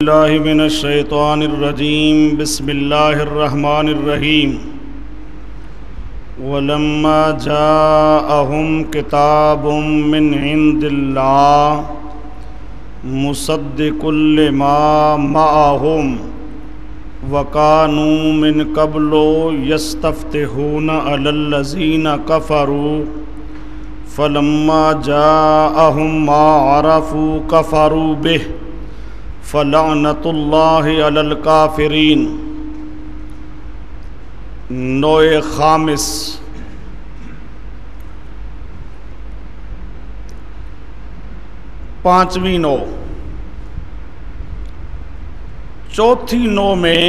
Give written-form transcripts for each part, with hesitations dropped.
اللہ من الشیطان الرجیم بسم اللہ الرحمن الرحیم ولما جاءہم کتاب من عند اللہ مصدق لما معہم وکانوا من قبل یستفتحون علی الذین کفروا فلما جاءہم ما عرفوا کفروا بہ فلعنت اللہ علی الکافرین۔ نوع خامس، پانچویں نوع۔ چوتھی نوع میں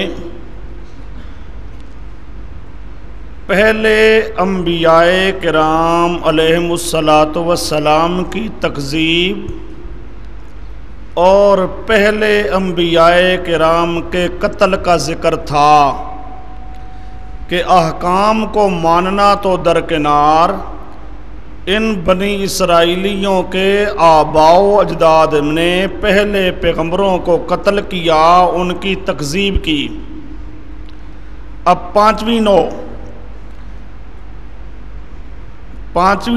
پہلے انبیاء کرام علیہم السلام کی تکذیب اور پہلے انبیاء کرام کے قتل کا ذکر تھا کہ احکام کو ماننا تو درکنار، ان بنی اسرائیلیوں کے آباء و اجداد نے پہلے پیغمبروں کو قتل کیا، ان کی تکذیب کی۔ اب پانچویں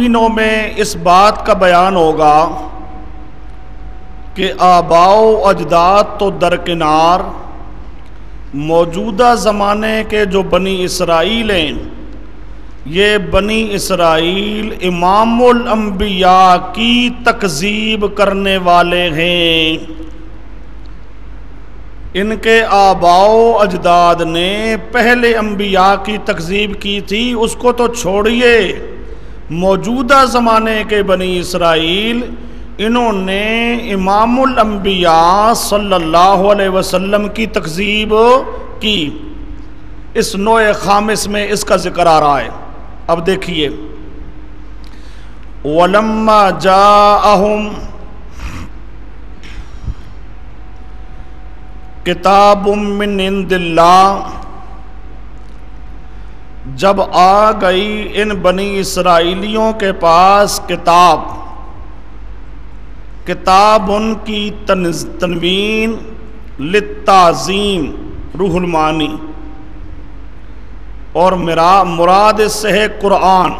نوع میں اس بات کا بیان ہوگا کہ آباء و اجداد تو درکنار، موجودہ زمانے کے جو بنی اسرائیل ہیں، یہ بنی اسرائیل امام الانبیاء کی تکذیب کرنے والے ہیں۔ ان کے آباء و اجداد نے پہلے انبیاء کی تکذیب کی تھی، اس کو تو چھوڑیے، موجودہ زمانے کے بنی اسرائیل انہوں نے امام الانبیاء صلی اللہ علیہ وسلم کی تکذیب کی۔ اس نوع خامس میں اس کا ذکر آ رہا ہے۔ اب دیکھیے، وَلَمَّا جَاءَهُمْ کتاب من عند اللہ، جب آ گئی ان بنی اسرائیلیوں کے پاس کتاب ان کی تنوین للتعظیم روح المعانی، اور مراد اس سے ہے قرآن،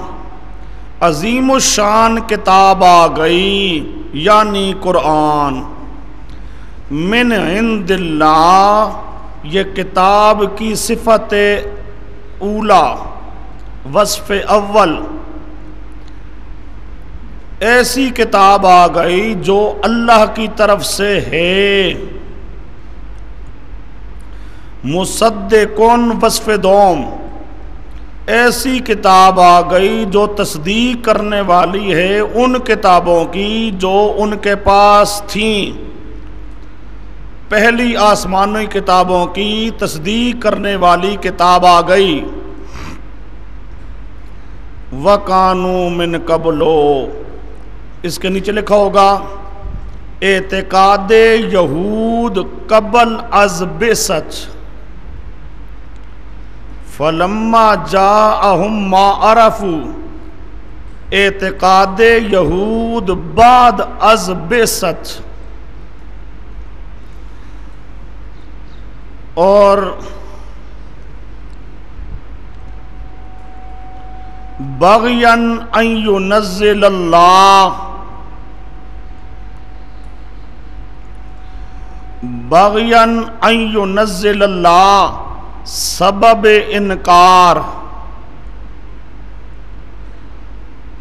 عظیم الشان کتاب آ گئی یعنی قرآن۔ من عند اللہ، یہ کتاب کی صفت اولا، وصف اول، ایسی کتاب آ گئی جو اللہ کی طرف سے ہے۔ مصدقن، وصف دوم، ایسی کتاب آ گئی جو تصدیق کرنے والی ہے ان کتابوں کی جو ان کے پاس تھیں۔ پہلی آسمانی کتابوں کی تصدیق کرنے والی کتاب آ گئی۔ وَكَانُوا مِن قَبْلُ، اس کے نیچے لکھا ہوگا اعتقاد یہود قبل از بعثت، فلما جاءہم ما عرفوا، اعتقاد یہود بعد از بعثت۔ اور بغیاً ان ینزل اللہ، بغیاً ان ینزل اللہ، سبب انکار،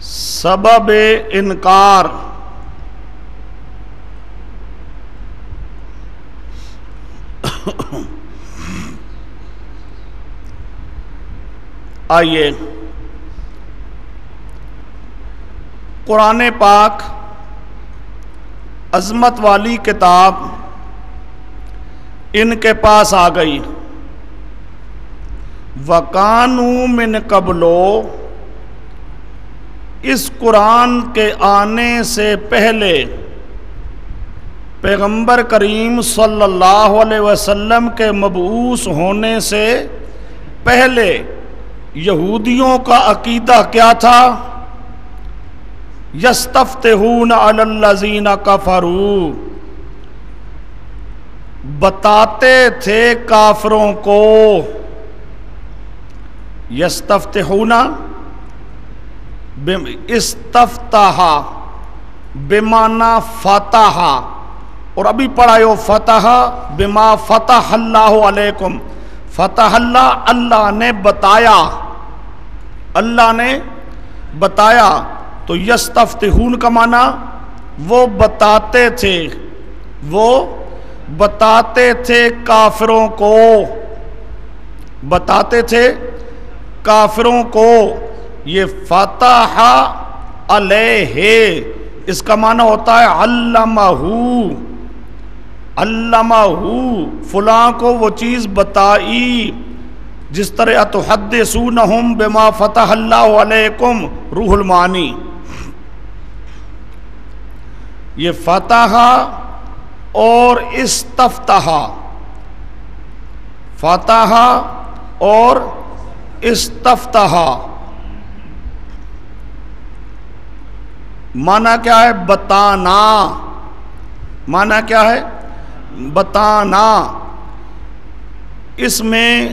سبب انکار۔ آئیے، قرآن پاک عظمت والی کتاب ان کے پاس آ گئی۔ وَكَانُوا مِن قَبْلُ، اس قرآن کے آنے سے پہلے، پیغمبر کریم صلی اللہ علیہ وسلم کے مبعوث ہونے سے پہلے یہودیوں کا عقیدہ کیا تھا؟ یستفتحون علی الذین کفروا، بتاتے تھے کافروں کو. یستفتحون استفتح بمعنی فتح، اور ابھی پڑھا ہے فتح بما فتح اللہ علیکم. فتح اللہ، اللہ نے بتایا، اللہ نے بتایا. تو یستفتحون کا معنی وہ بتاتے تھے، وہ بتاتے تھے کافروں کو، بتاتے تھے کافروں کو. یہ فتح علیہ اس کا معنی ہوتا ہے علمہ، علمہ فلاں کو وہ چیز بتائی. جس طرح تحدثونہم بما فتح اللہ علیکم، روح المعانی. یہ فتح اور استفتح، فتح اور استفتح معنی کیا ہے؟ بتانا. معنی کیا ہے؟ بتانا. اس میں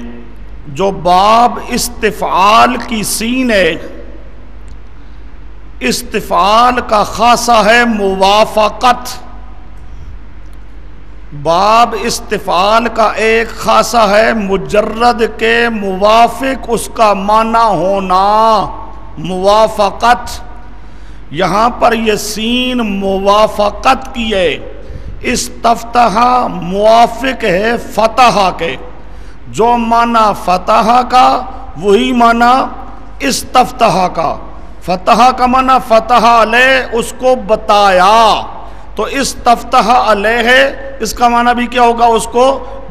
جو باب استفعال کی سین ہے، استفعال کا خاصہ ہے موافقت. باب استفعال کا ایک خاصہ ہے مجرد کے موافق اس کا معنی ہونا، موافقت. یہاں پر یہ سین موافقت کی ہے. استفتح موافق ہے فتح کے، جو معنی فتح کا وہی معنی استفتح کا. فتح کا معنی فتح علیہ، اس کو بتایا. تو استفتح علیہ اس کا معنی بھی کیا ہوگا؟ اس کو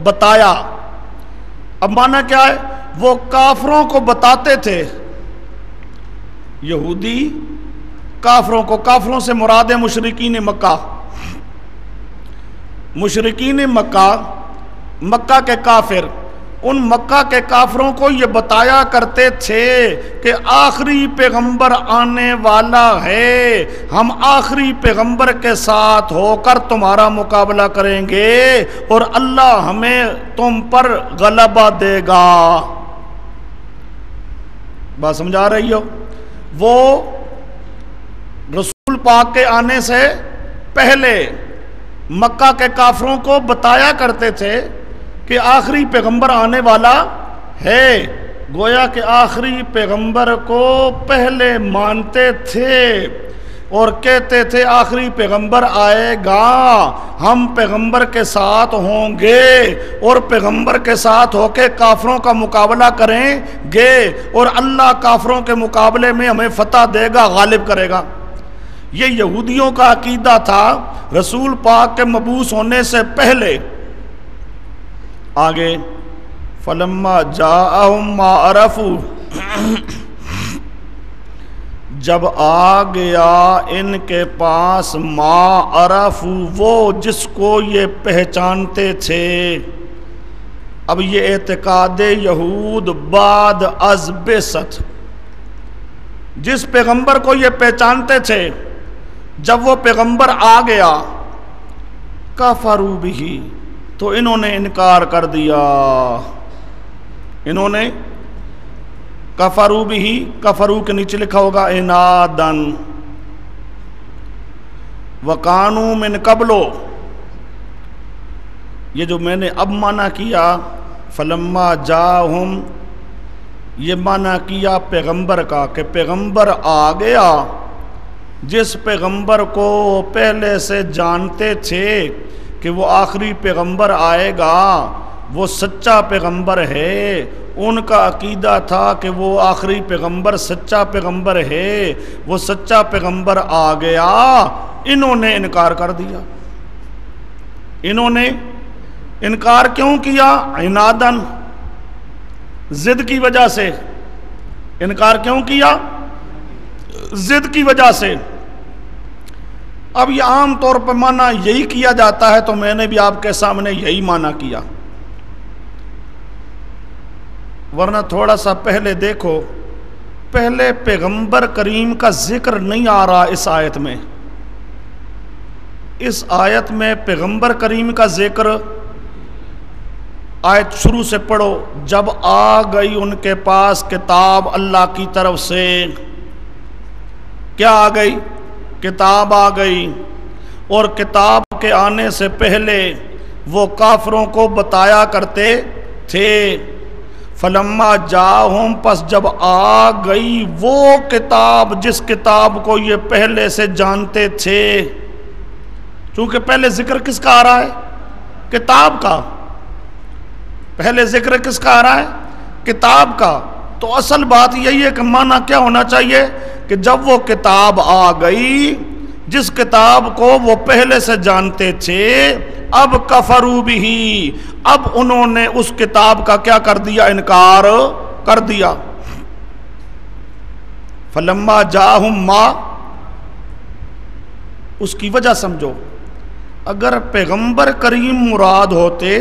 بتایا. اب معنی کیا ہے؟ وہ کافروں کو بتاتے تھے. یہودی کافروں کو، کافروں سے مراد ہے مشرکین مکہ. مشرکین مکہ، مکہ کے کافر، ان مکہ کے کافروں کو یہ بتایا کرتے تھے کہ آخری پیغمبر آنے والا ہے، ہم آخری پیغمبر کے ساتھ ہو کر تمہارا مقابلہ کریں گے اور اللہ ہمیں تم پر غلبہ دے گا. بات سمجھا رہی ہو؟ وہ رسول پاک کے آنے سے پہلے مکہ کے کافروں کو بتایا کرتے تھے کہ آخری پیغمبر آنے والا ہے. گویا کہ آخری پیغمبر کو پہلے مانتے تھے اور کہتے تھے آخری پیغمبر آئے گا، ہم پیغمبر کے ساتھ ہوں گے اور پیغمبر کے ساتھ ہو کے کافروں کا مقابلہ کریں گے اور اللہ کافروں کے مقابلے میں ہمیں فتح دے گا، غالب کرے گا. یہ یہودیوں کا عقیدہ تھا رسول پاک کے مبعوث ہونے سے پہلے. آگے فلما جاءہم ما عرفوا، جب آ گیا ان کے پاس ما عرفوا، وہ جس کو یہ پہچانتے تھے. اب یہ اعتقاد یہود بعد از بعثت، جس پیغمبر کو یہ پہچانتے تھے جب وہ پیغمبر آ گیا، کفروا بہ، تو انہوں نے انکار کر دیا. انہوں نے کفروا بہ، کفروا کے نیچے لکھا ہوگا عنادن. وکانوا من قبل، یہ جو میں نے اب معنی کیا فلما جاءہم، یہ معنی کیا پیغمبر کا کہ پیغمبر آ گیا. جس پیغمبر کو پہلے سے جانتے تھے کہ وہ آخری پیغمبر آئے گا، وہ سچا پیغمبر ہے. ان کا عقیدہ تھا کہ وہ آخری پیغمبر سچا پیغمبر ہے، وہ سچا پیغمبر آ گیا. انہوں نے انکار کر دیا. انہوں نے انکار کیوں کیا؟ عنادن، ضد کی وجہ سے. انکار کیوں کیا؟ ضد کی وجہ سے. اب یہ عام طور پر معنی یہی کیا جاتا ہے، تو میں نے بھی آپ کے سامنے یہی معنی کیا. ورنہ تھوڑا سا پہلے دیکھو، پہلے پیغمبر کریم کا ذکر نہیں آ رہا اس آیت میں. اس آیت میں پیغمبر کریم کا ذکر آیت شروع سے پڑھو. جب آ گئی ان کے پاس کتاب اللہ کی طرف سے. کیا آ گئی؟ کتاب آ گئی. اور کتاب کے آنے سے پہلے وہ کافروں کو بتایا کرتے تھے. فلما جاءہم، پس جب آ گئی وہ کتاب جس کتاب کو یہ پہلے سے جانتے تھے. چونکہ پہلے ذکر کس کا آ رہا ہے؟ کتاب کا. پہلے ذکر کس کا آ رہا ہے؟ کتاب کا. تو اصل بات یہی ہے کہ معنی کیا ہونا چاہیے کہ جب وہ کتاب آ گئی جس کتاب کو وہ پہلے سے جانتے تھے، اب کفروا بہ، اب انہوں نے اس کتاب کا کیا کر دیا؟ انکار کر دیا. فلما جاءہم ما، اس کی وجہ سمجھو. اگر پیغمبر کریم مراد ہوتے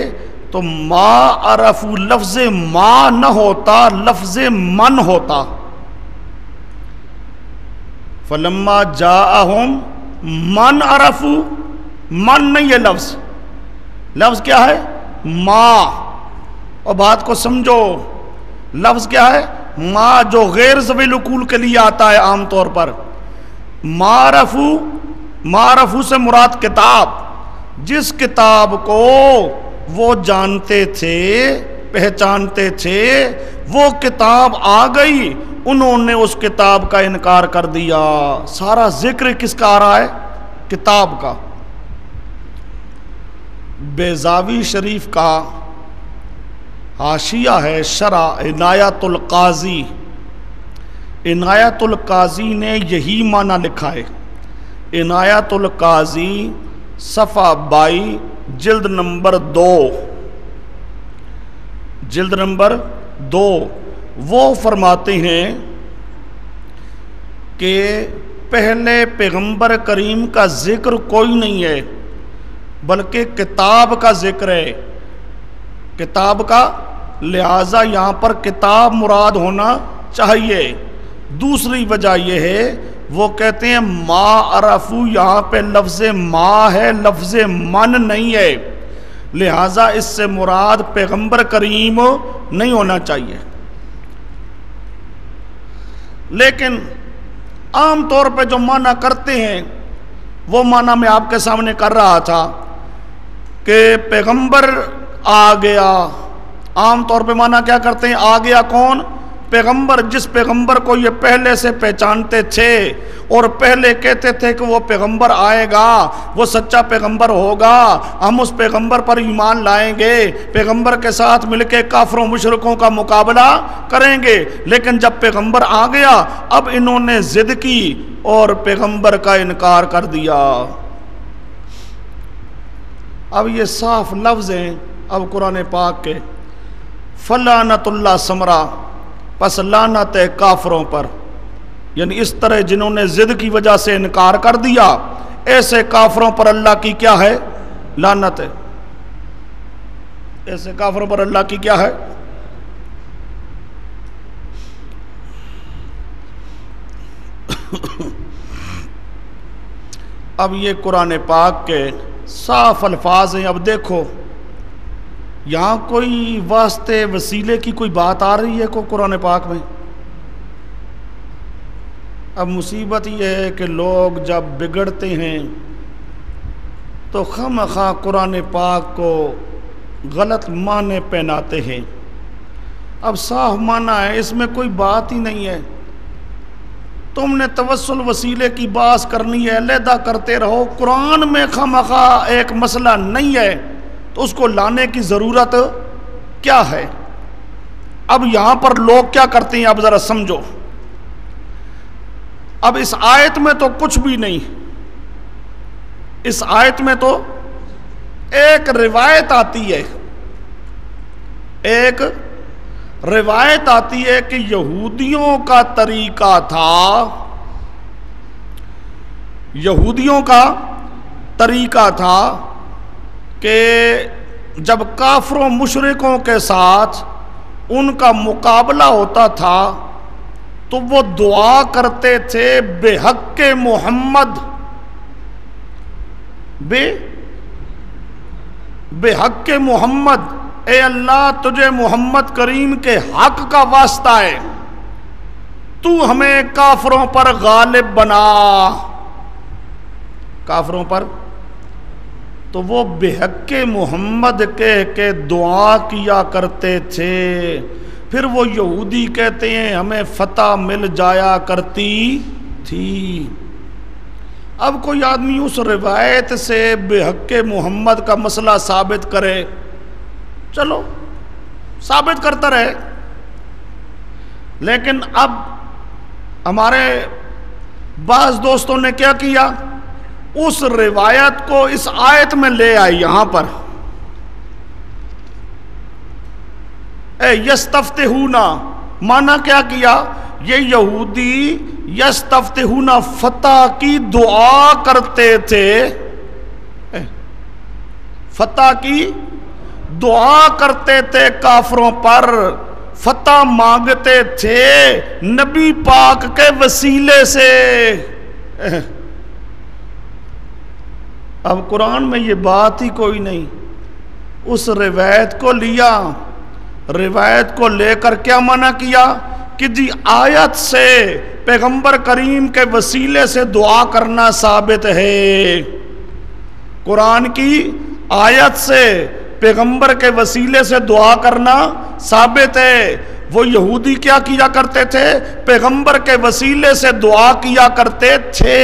تو ما عرفو لفظ ما نہ ہوتا، لفظ من ہوتا. فلما جاءہم من عرفو، من نہیں ہے لفظ، لفظ کیا ہے؟ ما. اور بات کو سمجھو، لفظ کیا ہے؟ ما، جو غیر ذوی العقول کے لیے آتا ہے عام طور پر. معرفو، معرفو سے مراد کتاب، جس کتاب کو وہ جانتے تھے، پہچانتے تھے، وہ کتاب آ گئی، انہوں نے اس کتاب کا انکار کر دیا. سارا ذکر کس کا آ رہا ہے؟ کتاب کا. بیضاوی شریف کا حاشیہ ہے شرح عنایت القاضی. عنایت القاضی نے یہی معنی لکھا ہے. عنایت القاضی صفحہ 22 جلد نمبر 2، جلد نمبر 2. وہ فرماتے ہیں کہ پہلے پیغمبر کریم کا ذکر کوئی نہیں ہے بلکہ کتاب کا ذکر ہے. کتاب کا، لہذا یہاں پر کتاب مراد ہونا چاہیے. دوسری وجہ یہ ہے وہ کہتے ہیں ما عرفو، یہاں پہ لفظ ما ہے، لفظ من نہیں ہے، لہذا اس سے مراد پیغمبر کریم نہیں ہونا چاہیے. لیکن عام طور پہ جو معنی کرتے ہیں وہ معنی میں آپ کے سامنے کر رہا تھا کہ پیغمبر آ گیا. عام طور پہ معنی کیا کرتے ہیں؟ آ گیا کون؟ پیغمبر، جس پیغمبر کو یہ پہلے سے پہچانتے تھے اور پہلے کہتے تھے کہ وہ پیغمبر آئے گا، وہ سچا پیغمبر ہوگا، ہم اس پیغمبر پر ایمان لائیں گے، پیغمبر کے ساتھ مل کے کافروں مشرکوں کا مقابلہ کریں گے. لیکن جب پیغمبر آ گیا اب انہوں نے ضد کی اور پیغمبر کا انکار کر دیا. اب یہ صاف لفظ ہیں اب قرآن پاک کے. فلعنت اللہ سمرا، پس لعنت ہے کافروں پر. یعنی اس طرح جنہوں نے ضد کی وجہ سے انکار کر دیا، ایسے کافروں پر اللہ کی کیا ہے؟ لعنت ہے. ایسے کافروں پر اللہ کی کیا ہے؟ اب یہ قرآن پاک کے صاف الفاظ ہیں. اب دیکھو یہاں کوئی واسطے وسیلے کی کوئی بات آ رہی ہے کوئی قرآن پاک میں؟ اب مصیبت یہ ہے کہ لوگ جب بگڑتے ہیں تو خواہ قرآن پاک کو غلط معنی پہناتے ہیں. اب صاف معنی ہے، اس میں کوئی بات ہی نہیں ہے. تم نے توسل وسیلے کی بات کرنی ہے، علیحدہ کرتے رہو. قرآن میں خواہ ایک مسئلہ نہیں ہے تو اس کو لانے کی ضرورت کیا ہے؟ اب یہاں پر لوگ کیا کرتے ہیں اب ذرا سمجھو. اب اس آیت میں تو کچھ بھی نہیں، اس آیت میں تو ایک روایت آتی ہے، ایک روایت آتی ہے کہ یہودیوں کا طریقہ تھا، یہودیوں کا طریقہ تھا کہ جب کافروں مشرکوں کے ساتھ ان کا مقابلہ ہوتا تھا تو وہ دعا کرتے تھے بے حق محمد، بے حق محمد، اے اللہ تجھے محمد کریم کے حق کا واسطہ ہے، تو ہمیں کافروں پر غالب بنا۔ کافروں پر تو وہ بحق محمد کہہ کے دعا کیا کرتے تھے، پھر وہ یہودی کہتے ہیں ہمیں فتح مل جایا کرتی تھی۔ اب کوئی آدمی اس روایت سے بحق محمد کا مسئلہ ثابت کرے، چلو ثابت کرتا رہے، لیکن اب ہمارے بعض دوستوں نے کیا کیا، اس روایت کو اس آیت میں لے آئی یہاں پر، اے یستفتحون، معنی کیا کیا، یہ یہودی یستفتحون فتح کی دعا کرتے تھے، فتح کی دعا کرتے تھے، کافروں پر فتح مانگتے تھے نبی پاک کے وسیلے سے۔ اب قرآن میں یہ بات ہی کوئی نہیں، اس روایت کو لیا، روایت کو لے کر کیا منع کیا کہ جی آیت سے پیغمبر کریم کے وسیلے سے دعا کرنا ثابت ہے، قرآن کی آیت سے پیغمبر کے وسیلے سے دعا کرنا ثابت ہے۔ وہ یہودی کیا کیا کرتے تھے، پیغمبر کے وسیلے سے دعا کیا کرتے تھے۔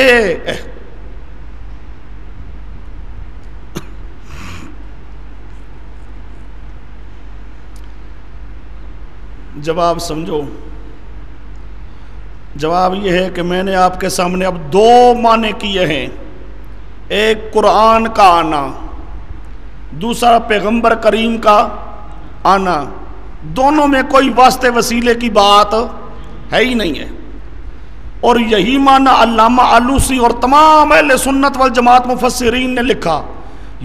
جواب سمجھو، جواب یہ ہے کہ میں نے آپ کے سامنے اب دو معنی کیے ہیں، ایک قرآن کا آنا، دوسرا پیغمبر کریم کا آنا، دونوں میں کوئی واسطے وسیلے کی بات ہے ہی نہیں ہے، اور یہی معنی علامہ آلوسی اور تمام اہل سنت والجماعت مفسرین نے لکھا۔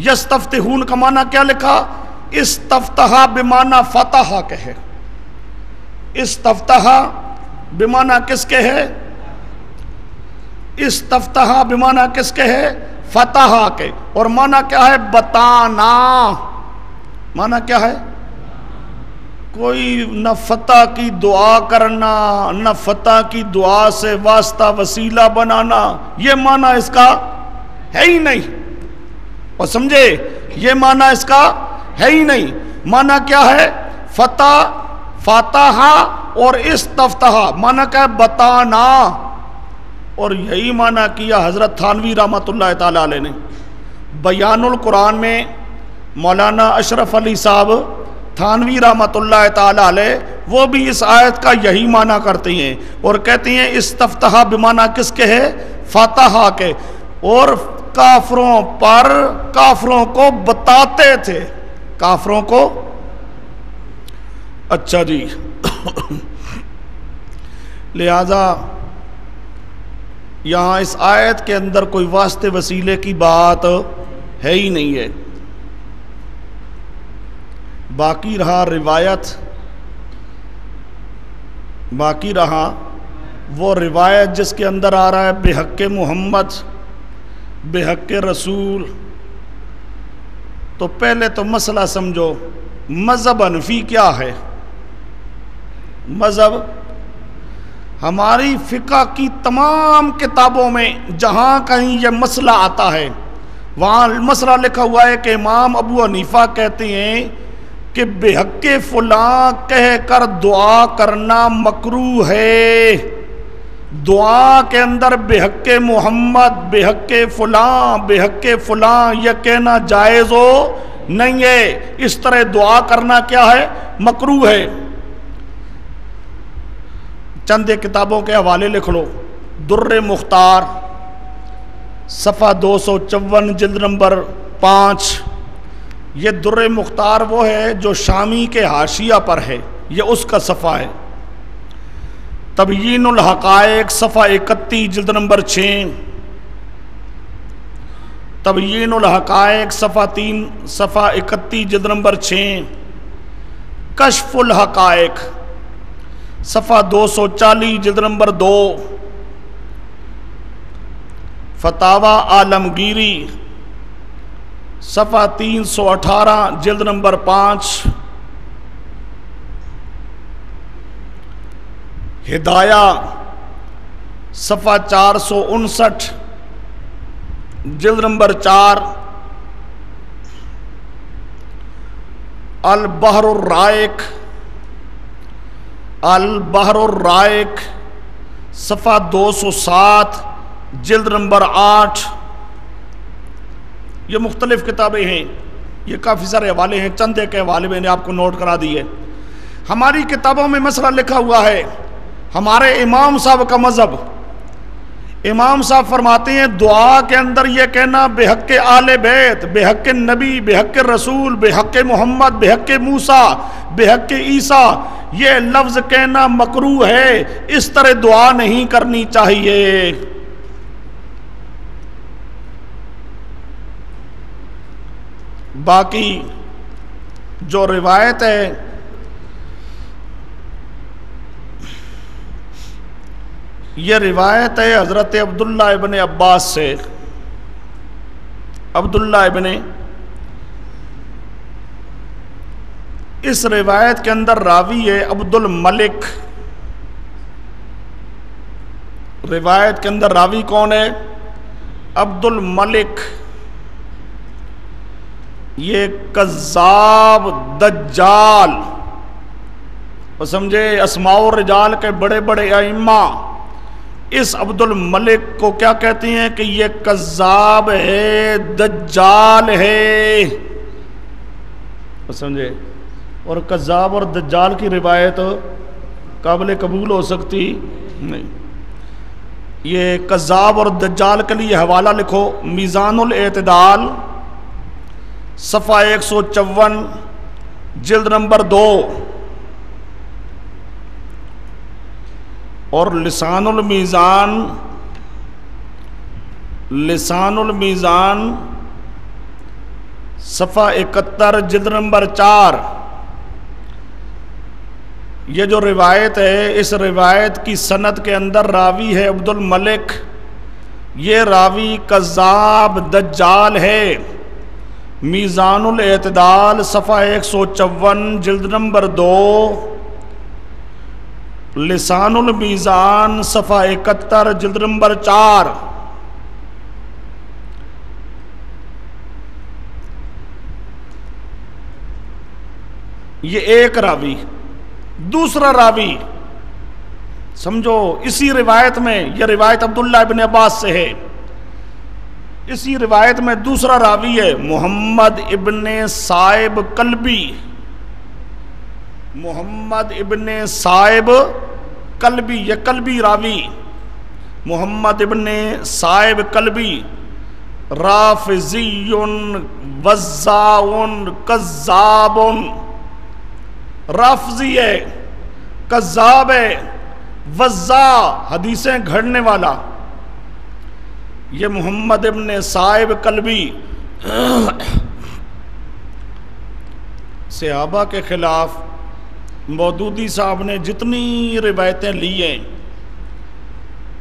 یستفتحون کا معنی کیا لکھا، استفتح بمعنی فتح کے ہے، استفتح بمعنی کس کے ہے، استفتح بمعنی کس کے ہے، فتح کے، اور معنی کیا ہے، بتانا، معنی کیا ہے، کوئی نہ فتح کی دعا کرنا نہ فتح کی دعا سے واسطہ وسیلہ بنانا، یہ معنی اس کا ہے ہی نہیں، اور سمجھے یہ معنی اس کا ہے ہی نہیں۔ معنی کیا ہے، فتح، فاتحہ اور استفتح، معنی کیا ہے، بتانا، اور یہی معنی کیا حضرت تھانوی رحمۃ اللہ تعالی علیہ نے بیان القرآن میں۔ مولانا اشرف علی صاحب تھانوی رحمۃ اللہ تعالی علیہ وہ بھی اس آیت کا یہی معنی کرتے ہیں، اور کہتے ہیں استفتح بمعنی کس کے ہے، فاتحہ کے، اور کافروں پر، کافروں کو بتاتے تھے، کافروں کو۔ اچھا جی، لہذا یہاں اس آیت کے اندر کوئی واسطے وسیلے کی بات ہے ہی نہیں ہے۔ باقی رہا روایت، باقی رہا وہ روایت جس کے اندر آ رہا ہے بحق محمد، بحق رسول، تو پہلے تو مسئلہ سمجھو، مذہب حنفی کیا ہے؟ مذہب ہماری فقہ کی تمام کتابوں میں جہاں کہیں یہ مسئلہ آتا ہے وہاں مسئلہ لکھا ہوا ہے کہ امام ابو حنیفہ کہتے ہیں کہ بحق فلاں کہہ کر دعا کرنا مکروہ ہے، دعا کے اندر بحق محمد، بحق فلاں، بحق فلاں یہ کہنا جائز ہو نہیں ہے، اس طرح دعا کرنا کیا ہے، مکروہ ہے۔ چند کتابوں کے حوالے لکھ لو، در مختار صفحہ 254 جلد نمبر 5، یہ در مختار وہ ہے جو شامی کے حاشیہ پر ہے، یہ اس کا صفحہ ہے۔ تبیین الحقائق صفحہ 31 جلد نمبر 6، تبیین الحقائق صفحہ 31 جلد نمبر 6، کشف الحقائق صفحہ 240 جلد نمبر 2، فتاوی عالمگیری صفحہ 318 جلد نمبر 5، ہدایہ صفحہ 459 جلد نمبر 4، البحر الرائق، البحر الرائق صفحہ 207 جلد نمبر 8۔ یہ مختلف کتابیں ہیں، یہ کافی سارے حوالے ہیں، چند ایک حوالے میں نے آپ کو نوٹ کرا دیے۔ ہماری کتابوں میں مسئلہ لکھا ہوا ہے، ہمارے امام صاحب کا مذہب، امام صاحب فرماتے ہیں دعا کے اندر یہ کہنا بحق آل بیت، بحق نبی، بحق رسول، بحق محمد، بحق موسیٰ، بحق عیسیٰ، یہ لفظ کہنا مکروہ ہے، اس طرح دعا نہیں کرنی چاہیے۔ باقی جو روایت ہے یہ روایت ہے حضرت عبداللہ ابن عباس سے۔ عبداللہ ابن، اس روایت کے اندر راوی ہے عبد الملک، روایت کے اندر راوی کون ہے؟ عبد الملک۔ یہ کذاب دجال، سمجھے اسماء الرجال کے بڑے بڑے ائمہ اس عبد الملک کو کیا کہتے ہیں کہ یہ کذاب ہے، دجال ہے، سمجھے؟ اور کذاب اور دجال کی روایت قابل قبول ہو سکتی نہیں۔ یہ کذاب اور دجال کے لیے حوالہ لکھو، میزان الاعتدال صفحہ 154 جلد نمبر 2، اور لسان المیزان، لسان المیزان صفحہ 71 جلد نمبر 4۔ یہ جو روایت ہے اس روایت کی سند کے اندر راوی ہے عبد الملک، یہ راوی کذاب دجال ہے۔ میزان الاعتدال صفحہ 154 جلد نمبر 2، لسان المیزان صفحہ 71 جلد نمبر 4۔ یہ ایک راوی۔ دوسرا راوی سمجھو اسی روایت میں، یہ روایت عبداللہ ابن عباس سے ہے، اسی روایت میں دوسرا راوی ہے محمد ابن صائب کلبی، محمد ابن صائب کلبی، یہ کلبی راوی محمد ابن صائب کلبی رافضی وزاء کذاب، رافضی ہے، کذاب ہے، وزاء حدیثیں گھڑنے والا۔ یہ محمد ابن صائب کلبی صحابہ کے خلاف مودودی صاحب نے جتنی روایتیں لی ہیں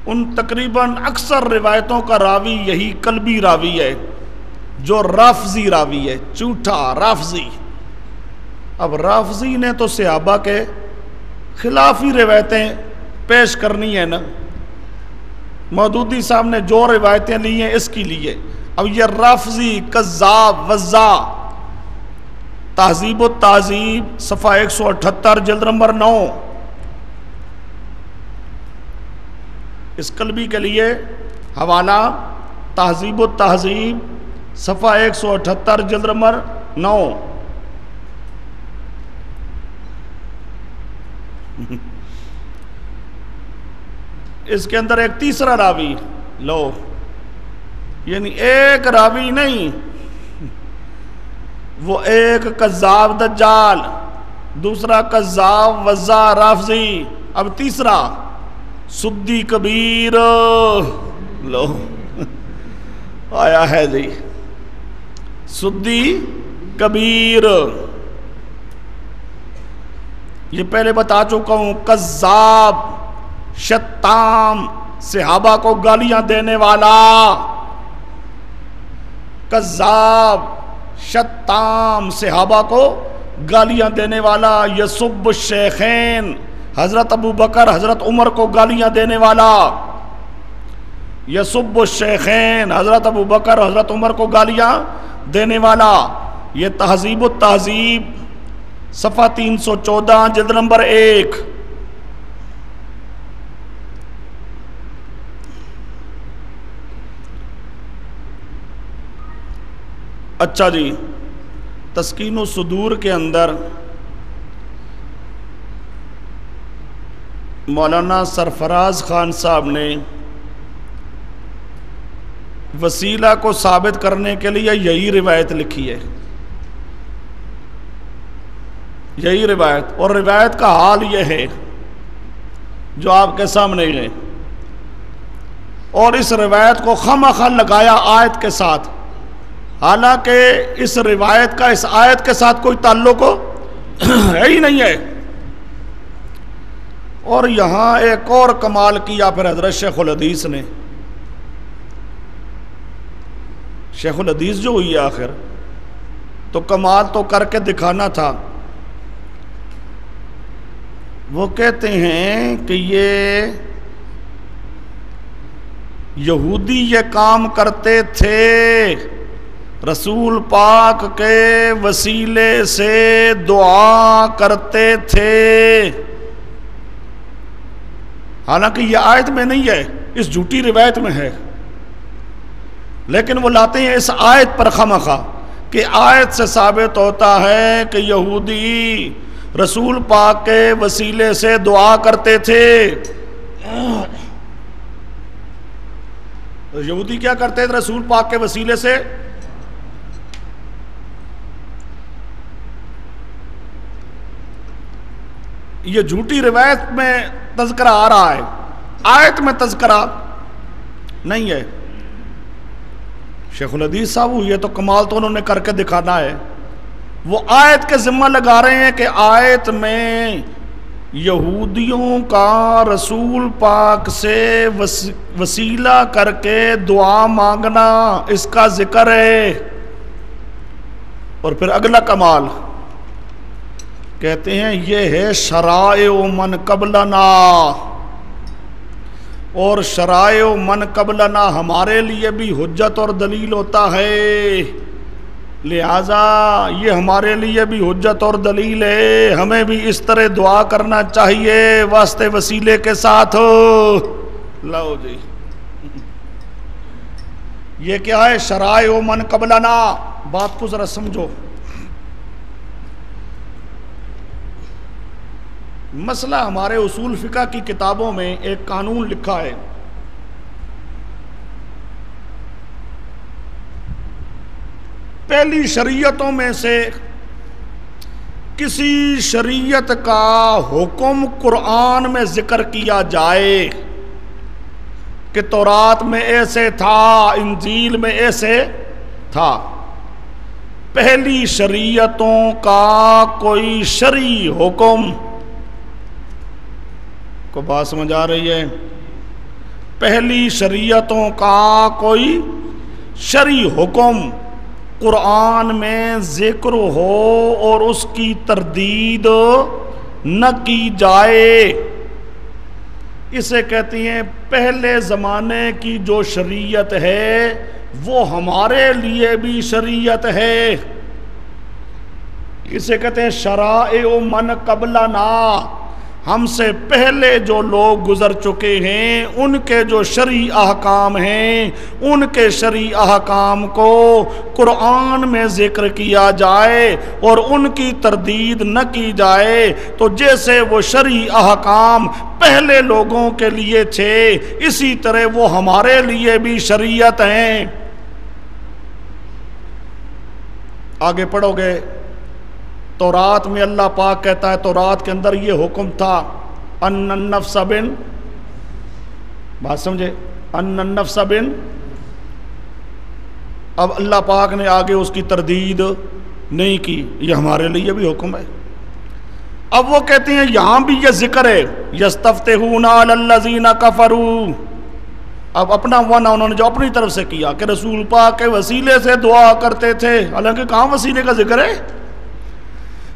ان تقریباً اکثر روایتوں کا راوی یہی کلبی راوی ہے جو رافضی راوی ہے، جھوٹا رافضی۔ اب رافضی نے تو صحابہ کے خلاف ہی روایتیں پیش کرنی ہے نا، مودودی صاحب نے جو روایتیں لی ہیں اس کی لیے۔ اب یہ رافضی کذاب وزاء، تہذیب و تہذیب صفحہ 178 جلد نمبر 9۔ اس کلبی کے لیے حوالہ تہذیب و تہذیب صفحہ 178 جلد نمبر 9۔ اس کے اندر ایک تیسرا راوی لو، یعنی ایک راوی نہیں، وہ ایک کذاب دجال، دوسرا کذاب وزاء رافضی، اب تیسرا سدی کبیر، لو آیا ہے جی سدی کبیر۔ یہ پہلے بتا چکا ہوں، کذاب، شتام، صحابہ کو گالیاں دینے والا، کذاب، شتام، صحابہ کو گالیاں دینے والا، یسب الشیخین، حضرت ابو بکر حضرت عمر کو گالیاں دینے والا، یسب الشیخین حضرت ابو بکر حضرت عمر کو گالیاں دینے والا۔ یہ تہذیب التہذیب صفحہ 314 جلد نمبر 1۔ اچھا جی، تسکین الصدور کے اندر مولانا سرفراز خان صاحب نے وسیلہ کو ثابت کرنے کے لیے یہی روایت لکھی ہے، یہی روایت، اور روایت کا حال یہ ہے جو آپ کے سامنے ہے، اور اس روایت کو خواہ لگایا آیت کے ساتھ، حالانکہ اس روایت کا اس آیت کے ساتھ کوئی تعلق ہے ہی نہیں ہے۔ اور یہاں ایک اور کمال کیا پھر حضرت شیخ الحدیث نے، شیخ الحدیث جو ہوئی آخر تو کمال تو کر کے دکھانا تھا۔ وہ کہتے ہیں کہ یہ یہودی یہ کام کرتے تھے، رسول پاک کے وسیلے سے دعا کرتے تھے، حالانکہ یہ آیت میں نہیں ہے، اس جھوٹی روایت میں ہے، لیکن وہ لاتے ہیں اس آیت پر خواہ کہ آیت سے ثابت ہوتا ہے کہ یہودی رسول پاک کے وسیلے سے دعا کرتے تھے۔ یہودی کیا کرتے تھے رسول پاک کے وسیلے سے؟ یہ جھوٹی روایت میں تذکرہ آ رہا ہے، آیت میں تذکرہ نہیں ہے۔ شیخ الحدیث صاحب یہ تو کمال تو انہوں نے کر کے دکھانا ہے، وہ آیت کے ذمہ لگا رہے ہیں کہ آیت میں یہودیوں کا رسول پاک سے وسیلہ کر کے دعا مانگنا اس کا ذکر ہے۔ اور پھر اگلا کمال کہتے ہیں یہ ہے شرائع من قبلنا، اور شرائع من قبلنا ہمارے لیے بھی حجت اور دلیل ہوتا ہے، لہذا یہ ہمارے لیے بھی حجت اور دلیل ہے، ہمیں بھی اس طرح دعا کرنا چاہیے واسطے وسیلے کے ساتھ۔ لو جی، یہ کیا ہے شرائع من قبلنا؟ بات کو ذرا سمجھو۔ مسئلہ ہمارے اصول فقہ کی کتابوں میں ایک قانون لکھا ہے، پہلی شریعتوں میں سے کسی شریعت کا حکم قرآن میں ذکر کیا جائے کہ تورات میں ایسے تھا، انجیل میں ایسے تھا، پہلی شریعتوں کا کوئی شرعی حکم، کو بات سمجھ آ رہی ہے؟ پہلی شریعتوں کا کوئی شرعی حکم قرآن میں ذکر ہو اور اس کی تردید نہ کی جائے، اسے کہتی ہیں پہلے زمانے کی جو شریعت ہے وہ ہمارے لیے بھی شریعت ہے، اسے کہتے ہیں شرائع من قبلنا، ہم سے پہلے جو لوگ گزر چکے ہیں ان کے جو شرعی احکام ہیں ان کے شرعی احکام کو قرآن میں ذکر کیا جائے اور ان کی تردید نہ کی جائے، تو جیسے وہ شرعی احکام پہلے لوگوں کے لیے تھے اسی طرح وہ ہمارے لیے بھی شریعت ہیں۔ آگے پڑھو گے، تورات میں اللہ پاک کہتا ہے، تورات کے اندر یہ حکم تھا ان النفس بن، بات سمجھے، ان النفس بن، اب اللہ پاک نے آگے اس کی تردید نہیں کی، یہ ہمارے لیے بھی حکم ہے۔ اب وہ کہتے ہیں یہاں بھی یہ ذکر ہے یستفتحون علی الذین کفروا، اب اپنا ون انہوں نے جو اپنی طرف سے کیا کہ رسول پاک کے وسیلے سے دعا کرتے تھے، حالانکہ کہاں وسیلے کا ذکر ہے؟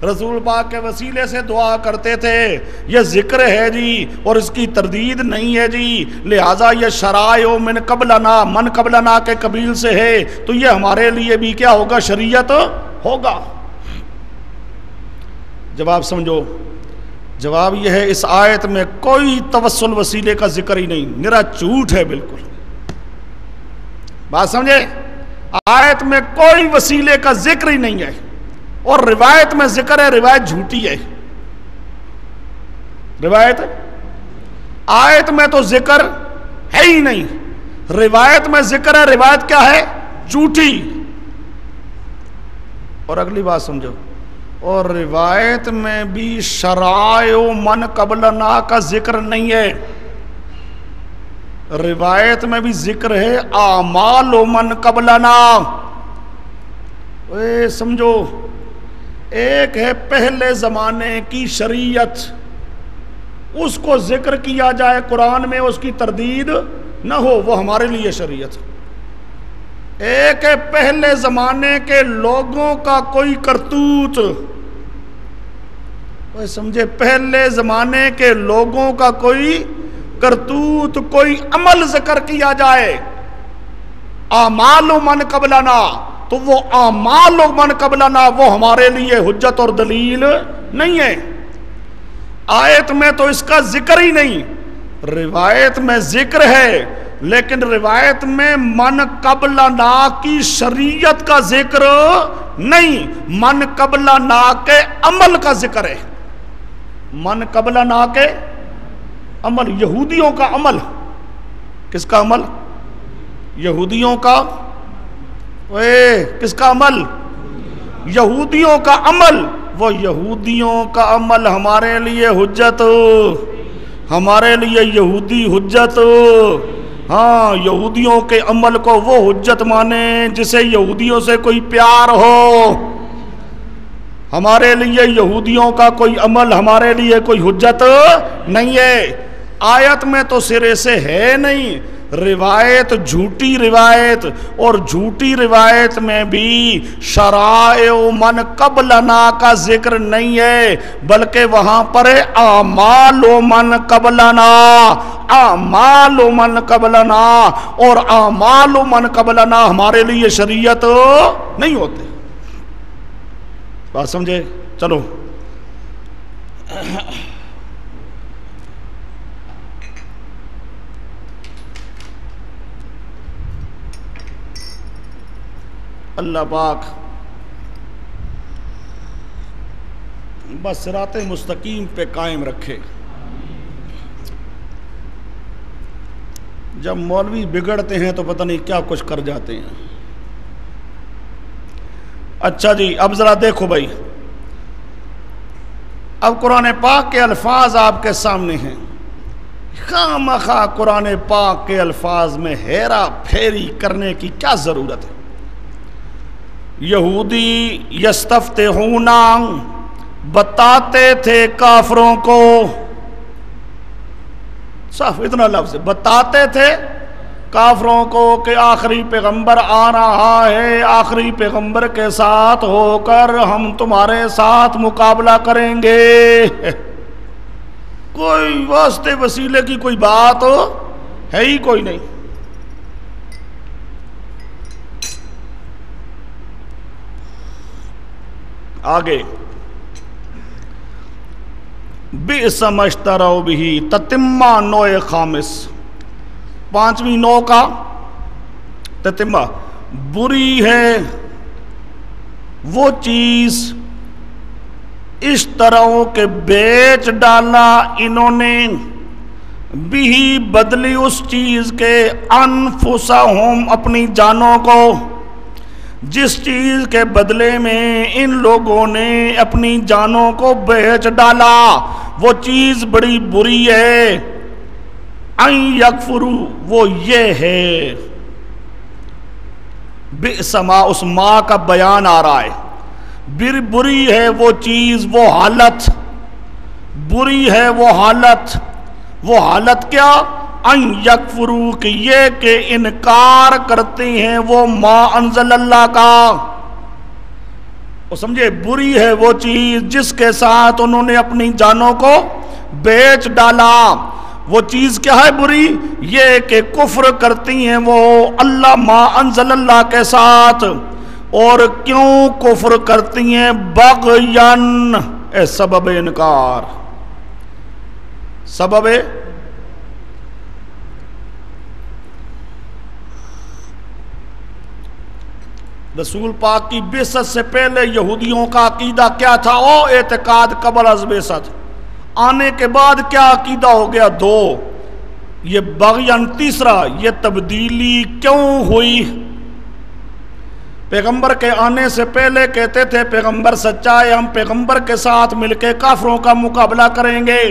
رسول پاک کے وسیلے سے دعا کرتے تھے یہ ذکر ہے جی اور اس کی تردید نہیں ہے جی، لہٰذا یہ شرائع من قبلنا کے قبیل سے ہے تو یہ ہمارے لیے بھی کیا ہوگا؟ شریعت ہوگا۔ جواب سمجھو، جواب یہ ہے اس آیت میں کوئی توسل وسیلے کا ذکر ہی نہیں، میرا جھوٹ ہے بالکل۔ بات سمجھے؟ آیت میں کوئی وسیلے کا ذکر ہی نہیں ہے، اور روایت میں ذکر ہے، روایت جھوٹی ہے۔ روایت آیت میں تو ذکر ہے ہی نہیں، روایت میں ذکر ہے، روایت کیا ہے؟ جھوٹی۔ اور اگلی بات سمجھو، اور روایت میں بھی شرائع من قبلنا کا ذکر نہیں ہے، روایت میں بھی ذکر ہے اعمال من قبلنا۔ سمجھو، ایک ہے پہلے زمانے کی شریعت، اس کو ذکر کیا جائے قرآن میں، اس کی تردید نہ ہو، وہ ہمارے لیے شریعت۔ ایک ہے پہلے زمانے کے لوگوں کا کوئی کرتوت، سمجھے، پہلے زمانے کے لوگوں کا کوئی کرتوت، کوئی عمل ذکر کیا جائے، اعمال من قبلنا، تو وہ اعمال من قبلنا وہ ہمارے لیے حجت اور دلیل نہیں ہے۔ آیت میں تو اس کا ذکر ہی نہیں، روایت میں ذکر ہے، لیکن روایت میں من قبلنا کی شریعت کا ذکر نہیں، من قبلنا کے عمل کا ذکر ہے۔ من قبلنا کے عمل، یہودیوں کا عمل، کس کا عمل؟ یہودیوں کا، کس کا عمل؟ یہودیوں کا عمل، وہ یہودیوں کا عمل ہمارے لیے حجت، ہمارے لیے یہودی حجت۔ ہاں، یہودیوں کے عمل کو وہ حجت مانے جسے یہودیوں سے کوئی پیار ہو، ہمارے لیے یہودیوں کا کوئی عمل ہمارے لیے کوئی حجت نہیں ہے۔ آیت میں تو سرے سے ہے نہیں، روایت جھوٹی روایت، اور جھوٹی روایت میں بھی شرائع من قبلنا کا ذکر نہیں ہے، بلکہ وہاں پر اعمال من قبلنا، اعمال من قبلنا، اور اعمال من قبلنا ہمارے لیے شریعت نہیں ہوتے۔ بات سمجھے؟ چلو اللہ پاک بس صراط مستقیم پہ قائم رکھے۔ جب مولوی بگڑتے ہیں تو پتہ نہیں کیا کچھ کر جاتے ہیں۔ اچھا جی، اب ذرا دیکھو بھائی، اب قرآن پاک کے الفاظ آپ کے سامنے ہیں، خامخواہ قرآن پاک کے الفاظ میں ہیرا پھیری کرنے کی کیا ضرورت ہے؟ یہودی یستفتحون، بتاتے تھے کافروں کو، صرف اتنا لفظ بتاتے تھے کافروں کو کہ آخری پیغمبر آ رہا ہے، آخری پیغمبر کے ساتھ ہو کر ہم تمہارے ساتھ مقابلہ کریں گے۔ کوئی واسطے وسیلے کی کوئی بات ہے ہی کوئی نہیں۔ آگے بئس ما اشتروا بہ تتمہ نوع خامس، پانچویں نو کا تتمہ، بری ہے وہ چیز اشتراؤں کے بیچ ڈالا انہوں نے، بھی بدلی اس چیز کے، انفسہم اپنی جانوں کو، جس چیز کے بدلے میں ان لوگوں نے اپنی جانوں کو بیچ ڈالا، وہ چیز بڑی بری ہے۔ ان یکفروا، وہ یہ ہے، بئس ما، اس ما کا بیان آ رہا ہے، بری ہے وہ چیز، وہ حالت بری ہے، وہ حالت کیا؟ ان یکفروا، کہ یہ کہ انکار کرتے ہیں وہ ما انزل اللہ کا، وہ سمجھے بری ہے وہ چیز جس کے ساتھ انہوں نے اپنی جانوں کو بیچ ڈالا. وہ چیز کیا ہے بری؟ یہ کہ کفر کرتی ہیں وہ اللہ ما انزل اللہ کے ساتھ. اور کیوں کفر کرتی ہیں؟ بغین، اے سبب انکار. سبب رسول پاک کی بعثت سے پہلے یہودیوں کا عقیدہ کیا تھا؟ او اعتقاد قبل از بعثت. آنے کے بعد کیا عقیدہ ہو گیا؟ دو. یہ بغین. تیسرا، یہ تبدیلی کیوں ہوئی؟ پیغمبر کے آنے سے پہلے کہتے تھے پیغمبر سچا ہے، ہم پیغمبر کے ساتھ مل کے کافروں کا مقابلہ کریں گے.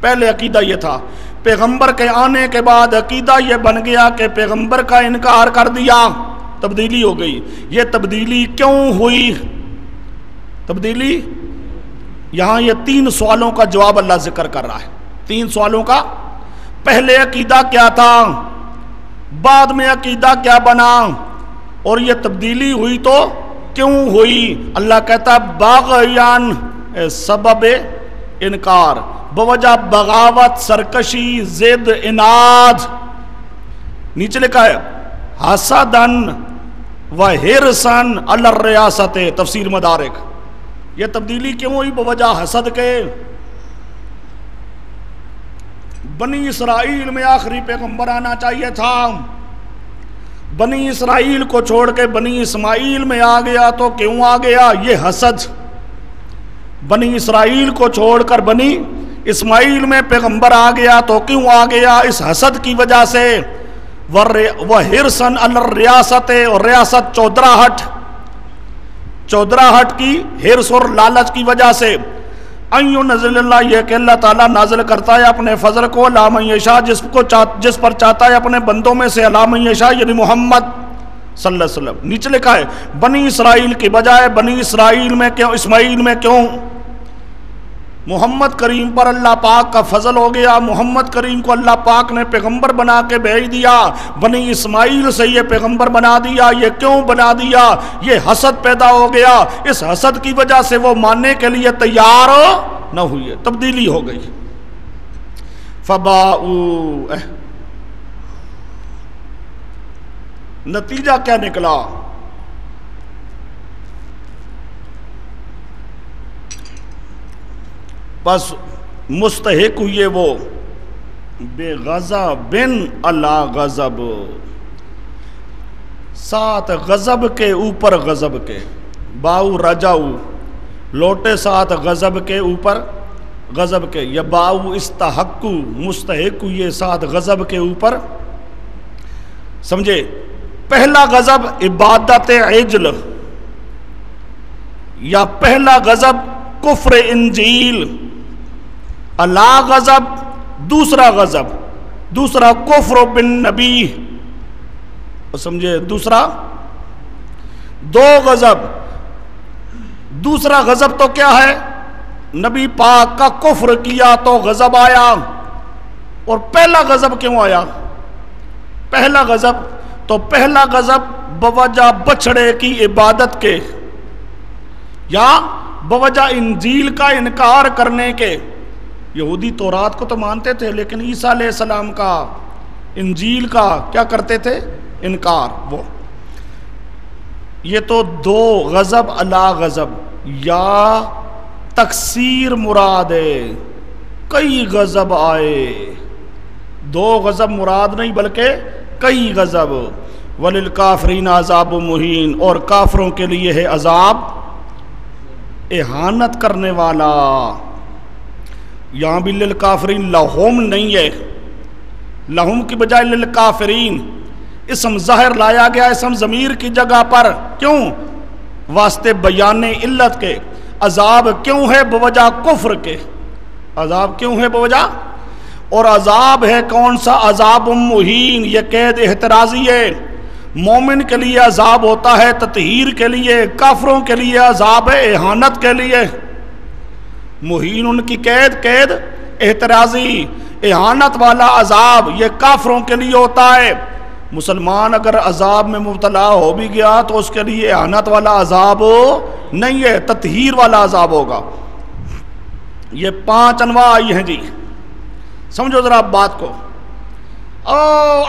پہلے عقیدہ یہ تھا. پیغمبر کے آنے کے بعد عقیدہ یہ بن گیا کہ پیغمبر کا انکار کر دیا. تبدیلی ہو گئی. یہ تبدیلی کیوں ہوئی؟ تبدیلی یہاں یہ 3 سوالوں کا جواب اللہ ذکر کر رہا ہے. 3 سوالوں کا. پہلے عقیدہ کیا تھا، بعد میں عقیدہ کیا بنا، اور یہ تبدیلی ہوئی تو کیوں ہوئی؟ اللہ کہتا باغیان، سبب انکار، بوجہ بغاوت، سرکشی، ضد، اناد. نیچے لکھا ہے حسدن و حرصن علی الریاست، تفسیر مدارک. یہ تبدیلی کیوں ہوئی؟ بوجہ حسد کے. بنی اسرائیل میں آخری پیغمبر آنا چاہیے تھا، بنی اسرائیل کو چھوڑ کے بنی اسماعیل میں آ گیا تو کیوں آ گیا؟ یہ حسد. بنی اسرائیل کو چھوڑ کر بنی اسماعیل میں پیغمبر آ گیا تو کیوں آ گیا؟ اس حسد کی وجہ سے. وَحِرْصًا عَلَى الرِّيَاسَةِ، اور ریاست چودراہٹ کی حرص اور لالچ کی وجہ سے. اَن يُنَزِّلَ اللہ، یہ کہ اللہ تعالیٰ نازل کرتا ہے اپنے فضل کو عَلَىٰ مَن یشاء، جس پر چاہتا ہے اپنے بندوں میں سے. عَلَىٰ مَن یشاء یعنی محمد صلی اللہ علیہ وسلم. نیچے لکھا ہے بنی اسرائیل کی بجائے بنی اسرائیل میں کیوں، اسماعیل میں کیوں؟ محمد کریم پر اللہ پاک کا فضل ہو گیا. محمد کریم کو اللہ پاک نے پیغمبر بنا کے بھیج دیا. بنی اسماعیل سے یہ پیغمبر بنا دیا. یہ کیوں بنا دیا؟ یہ حسد پیدا ہو گیا. اس حسد کی وجہ سے وہ ماننے کے لیے تیار نہ ہوئی. تبدیلی ہو گئی. فباؤ، نتیجہ کیا نکلا؟ بس مستحق ہوئے وہ بے غضب علی غضب، 7 غضب کے اوپر غضب کے. باؤ رجاؤ، لوٹے 7 غضب کے اوپر غضب کے. یا باؤ استحقو، مستحق ہوئے 7 غضب کے اوپر. سمجھے؟ پہلا غضب عبادت عجل، یا پہلا غضب کفر انجیل. اللہ غضب، دوسرا غضب، دوسرا کفر بالنبی. سمجھے؟ دوسرا 2 غضب. دوسرا غضب تو کیا ہے؟ نبی پاک کا کفر کیا تو غضب آیا. اور پہلا غضب کیوں آیا؟ پہلا غضب تو پہلا غضب بوجہ بچڑے کی عبادت کے، یا بوجہ انجیل کا انکار کرنے کے. یہودی تورات کو تو مانتے تھے لیکن عیسیٰ علیہ السلام کا، انجیل کا کیا کرتے تھے؟ انکار. وہ یہ تو 2 غضب علی غضب. یا تکثیر مراد ہے، کئی غضب آئے. 2 غضب مراد نہیں بلکہ کئی غضب. وَلِلْكَافِرِينَ عَذَابٌ مُهِينٌ، اور کافروں کے لیے ہے عذاب اہانت کرنے والا. یہاں بھی للکافرین لہم نہیں ہے، لہم کی بجائے للکافرین. اسم ظاہر لایا گیا اسم ضمیر کی جگہ پر. کیوں؟ واسطے بیان علت کے. عذاب کیوں ہے؟ بوجہ کفر کے. عذاب کیوں ہے؟ بوجہ. اور عذاب ہے کون سا؟ عذاب مہین. یہ قید احترازی ہے. مومن کے لیے عذاب ہوتا ہے تطہیر کے لیے، کافروں کے لیے عذاب ہے اہانت کے لیے. مہین ان کی قید احترازی، اہانت والا عذاب یہ کافروں کے لیے ہوتا ہے. مسلمان اگر عذاب میں مبتلا ہو بھی گیا تو اس کے لیے اعانت والا عذاب نہیں ہے، تطہیر والا عذاب ہوگا۔ یہ 5 انواع آئی ہیں جی، سمجھو ذرا بات کو۔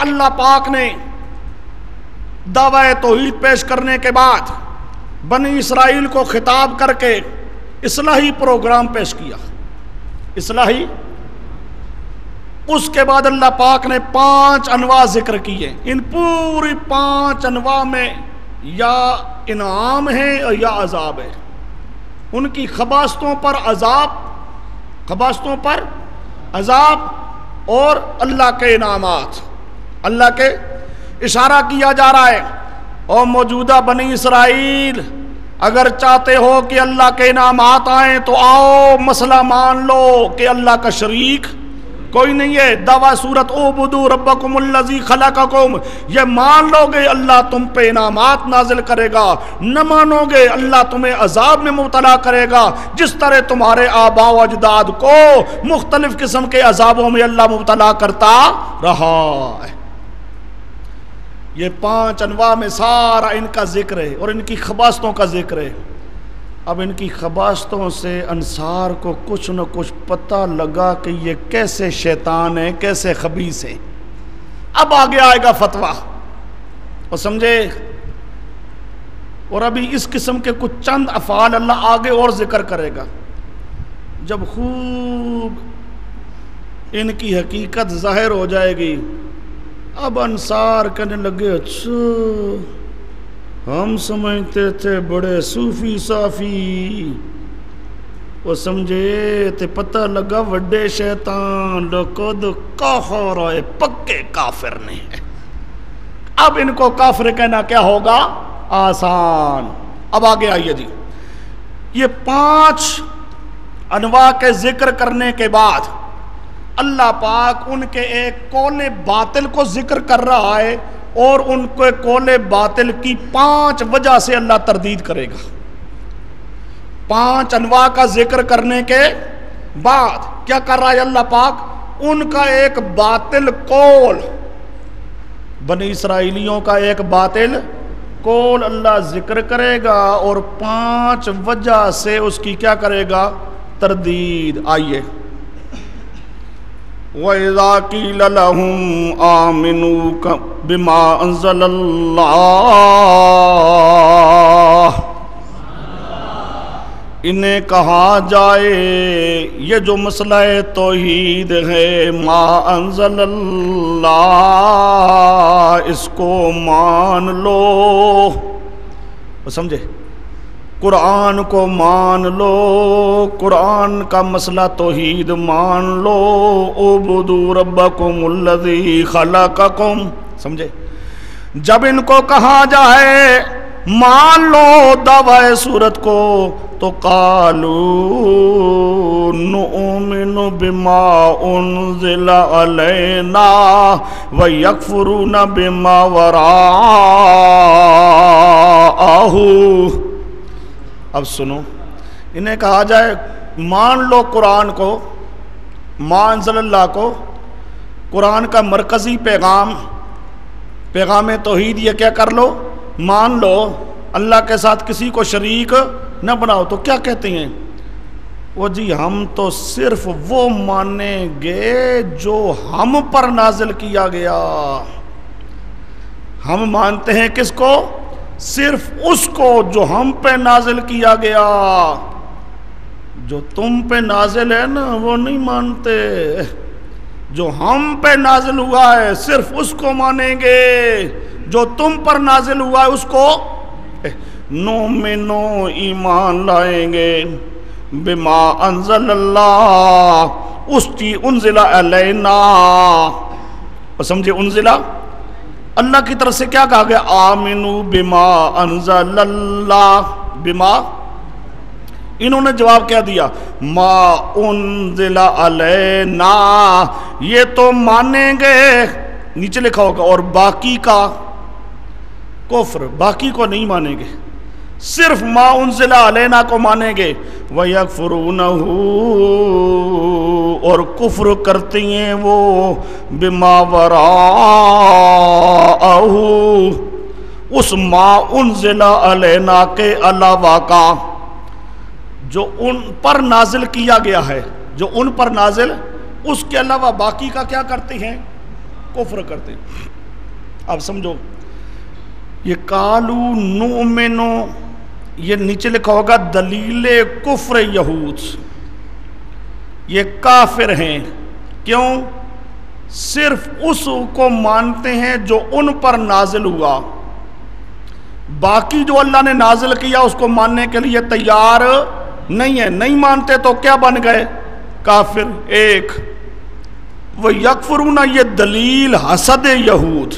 اللہ پاک نے دعوی توحید پیش کرنے کے بعد بنی اسرائیل کو خطاب کر کے اصلاحی پروگرام پیش کیا، اصلاحی۔ اس کے بعد اللہ پاک نے 5 انواع ذکر کیے۔ ان پوری 5 انواع میں یا انعام ہے یا عذاب ہے، ان کی خباثتوں پر عذاب، خباثتوں پر عذاب اور اللہ کے انعامات، اللہ کے اشارہ کیا جا رہا ہے۔ اور موجودہ بنی اسرائیل اگر چاہتے ہو کہ اللہ کے انعامات آئیں تو آؤ مسئلہ مان لو کہ اللہ کا شریک کوئی نہیں ہے۔ دعویٰ سورت اعبدوا ربکم الذی خلقکم، یہ مان لو گے اللہ تم پہ انعامات نازل کرے گا، نہ مانو گے اللہ تمہیں عذاب میں مبتلا کرے گا، جس طرح تمہارے آباء و اجداد کو مختلف قسم کے عذابوں میں اللہ مبتلا کرتا رہا ہے۔ یہ 5 انواع میں سارا ان کا ذکر ہے اور ان کی خباثتوں کا ذکر ہے۔ اب ان کی خباثتوں سے انصار کو کچھ نہ کچھ پتہ لگا کہ یہ کیسے شیطان ہیں، کیسے خبیث ہیں۔ اب آگے آئے گا فتویٰ، اور سمجھے، اور ابھی اس قسم کے کچھ چند افعال اللہ آگے اور ذکر کرے گا۔ جب خوب ان کی حقیقت ظاہر ہو جائے گی، اب انصار کہنے لگے اچھا ہم سمجھتے تھے بڑے صوفی صافی، وہ سمجھے تے پتہ لگا وڈے شیطان، لقد کفر، پکے کافر نے۔ اب ان کو کافر کہنا کیا ہوگا؟ آسان۔ اب آگے آئیے جی، یہ 5 انواع کے ذکر کرنے کے بعد اللہ پاک ان کے ایک قول باطل کو ذکر کر رہا ہے، اور ان کے قول باطل کی 5 وجہ سے اللہ تردید کرے گا۔ 5 انواع کا ذکر کرنے کے بعد کیا کر رہا ہے اللہ پاک؟ ان کا ایک باطل قول، بنی اسرائیلیوں کا ایک باطل قول اللہ ذکر کرے گا، اور 5 وجہ سے اس کی کیا کرے گا؟ تردید۔ آئیے، وَإِذَا قِيلَ لَهُمْ آمِنُوا بِمَا أَنزَلَ اللَّهُ، انہیں کہا جائے یہ جو مسئلہ توحید ہے، ما انزل اللہ، اس کو مان لو، سمجھے، قرآن کو مان لو، قرآن کا مسئلہ توحید مان لو، اعبدوا ربکم الذی خلقکم، سمجھے۔ جب ان کو کہا جائے مان لو دعوی صورت کو، تو قالوا نؤمن بما انزل علینا ویکفرون بما وراءہ۔ اب سنو، انہیں کہا جائے مان لو قرآن کو، ما انزل اللہ کو، قرآن کا مرکزی پیغام توحید یہ کیا کر لو؟ مان لو، اللہ کے ساتھ کسی کو شریک نہ بناؤ۔ تو کیا کہتے ہیں وہ؟ جی ہم تو صرف وہ مانیں گے جو ہم پر نازل کیا گیا۔ ہم مانتے ہیں کس کو؟ صرف اس کو جو ہم پہ نازل کیا گیا۔ جو تم پہ نازل ہے نا وہ نہیں مانتے، جو ہم پہ نازل ہوا ہے صرف اس کو مانیں گے، جو تم پر نازل ہوا ہے اس کو نؤمنو ایمان لائیں گے، بما انزل اللہ، اس کی انزل علینا، سمجھے، انزل اللہ کی طرف سے کیا کہا گیا؟ آمنو بما انزل اللہ، بما، انہوں نے جواب کیا دیا؟ ما انزل علینا، یہ تو مانیں گے، نیچے لکھا ہوگا، اور باقی کا کفر، باقی کو نہیں مانیں گے، صرف ما انزل علینا کو مانیں گے۔ وَيَكْفُرُونَهُ، اور کفر کرتی ہیں وہ بما وراءہ اس ما انزل علینا کے علاوہ کا جو ان پر نازل کیا گیا ہے، جو ان پر نازل اس کے علاوہ باقی کا کیا کرتے ہیں؟ کفر کرتے ہیں۔ اب سمجھو یہ قالو نؤمنو، یہ نیچے لکھا ہوگا دلیل کفر یہود، یہ کافر ہیں۔ کیوں؟ صرف اس کو مانتے ہیں جو ان پر نازل ہوا، باقی جو اللہ نے نازل کیا اس کو ماننے کے لیے تیار نہیں ہے، نہیں مانتے تو کیا بن گئے؟ کافر۔ ایک وہ یکفرون، یہ دلیل حسد یہود،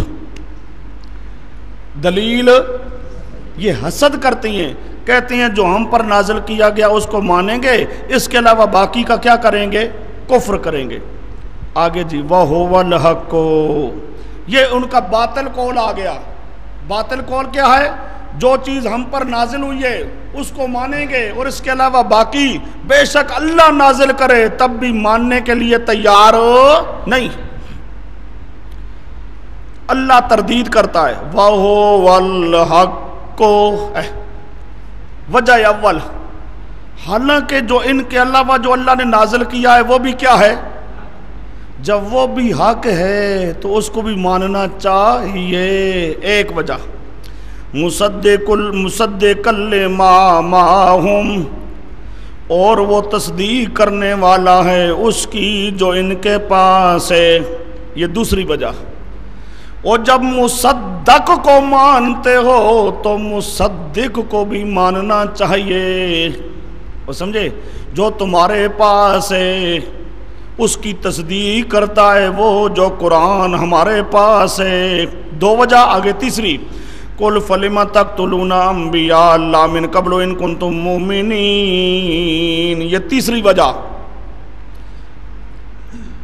دلیل یہ حسد کرتی ہیں، کہتے ہیں جو ہم پر نازل کیا گیا اس کو مانیں گے، اس کے علاوہ باقی کا کیا کریں گے؟ کفر کریں گے۔ آگے جی وَهُوَ الْحَقُّ، یہ ان کا باطل قول آ گیا۔ باطل قول کیا ہے؟ جو چیز ہم پر نازل ہوئی ہے اس کو مانیں گے اور اس کے علاوہ باقی بے شک اللہ نازل کرے تب بھی ماننے کے لیے تیار نہیں۔ اللہ تردید کرتا ہے وَهُوَ الْحَقُّ، وجہ اول، حالانکہ جو ان کے علاوہ جو اللہ نے نازل کیا ہے وہ بھی کیا ہے؟ جب وہ بھی حق ہے تو اس کو بھی ماننا چاہیے۔ ایک وجہ مصدق لما معہم، اور وہ تصدیق کرنے والا ہے اس کی جو ان کے پاس ہے، یہ دوسری وجہ۔ اور جب مصدق کو مانتے ہو تو مصدق کو بھی ماننا چاہیے۔ وہ سمجھے؟ جو تمہارے پاس ہے اس کی تصدیق کرتا ہے وہ جو قرآن ہمارے پاس ہے۔ دو وجہ آگے تیسری، قُلْ فَلِمَ تَقْتُلُونَ أَنْبِيَاءَ اللَّهِ مِنْ قَبْلُ إِن كُنتُم مُؤْمِنِينَ، یہ تیسری وجہ۔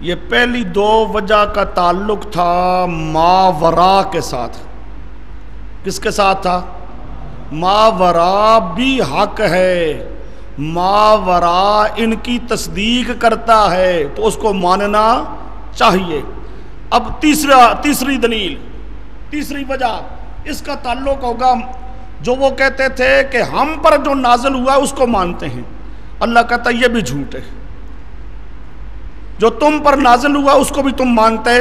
یہ پہلی دو وجہ کا تعلق تھا ماورا کے ساتھ۔ کس کے ساتھ تھا؟ ماورا بھی حق ہے، ماورا ان کی تصدیق کرتا ہے تو اس کو ماننا چاہیے۔ اب تیسری دلیل، تیسری وجہ، اس کا تعلق ہوگا جو وہ کہتے تھے کہ ہم پر جو نازل ہوا ہے اس کو مانتے ہیں، اللہ کہتا ہے یہ بھی جھوٹ ہے، جو تم پر نازل ہوا اس کو بھی تم مانتے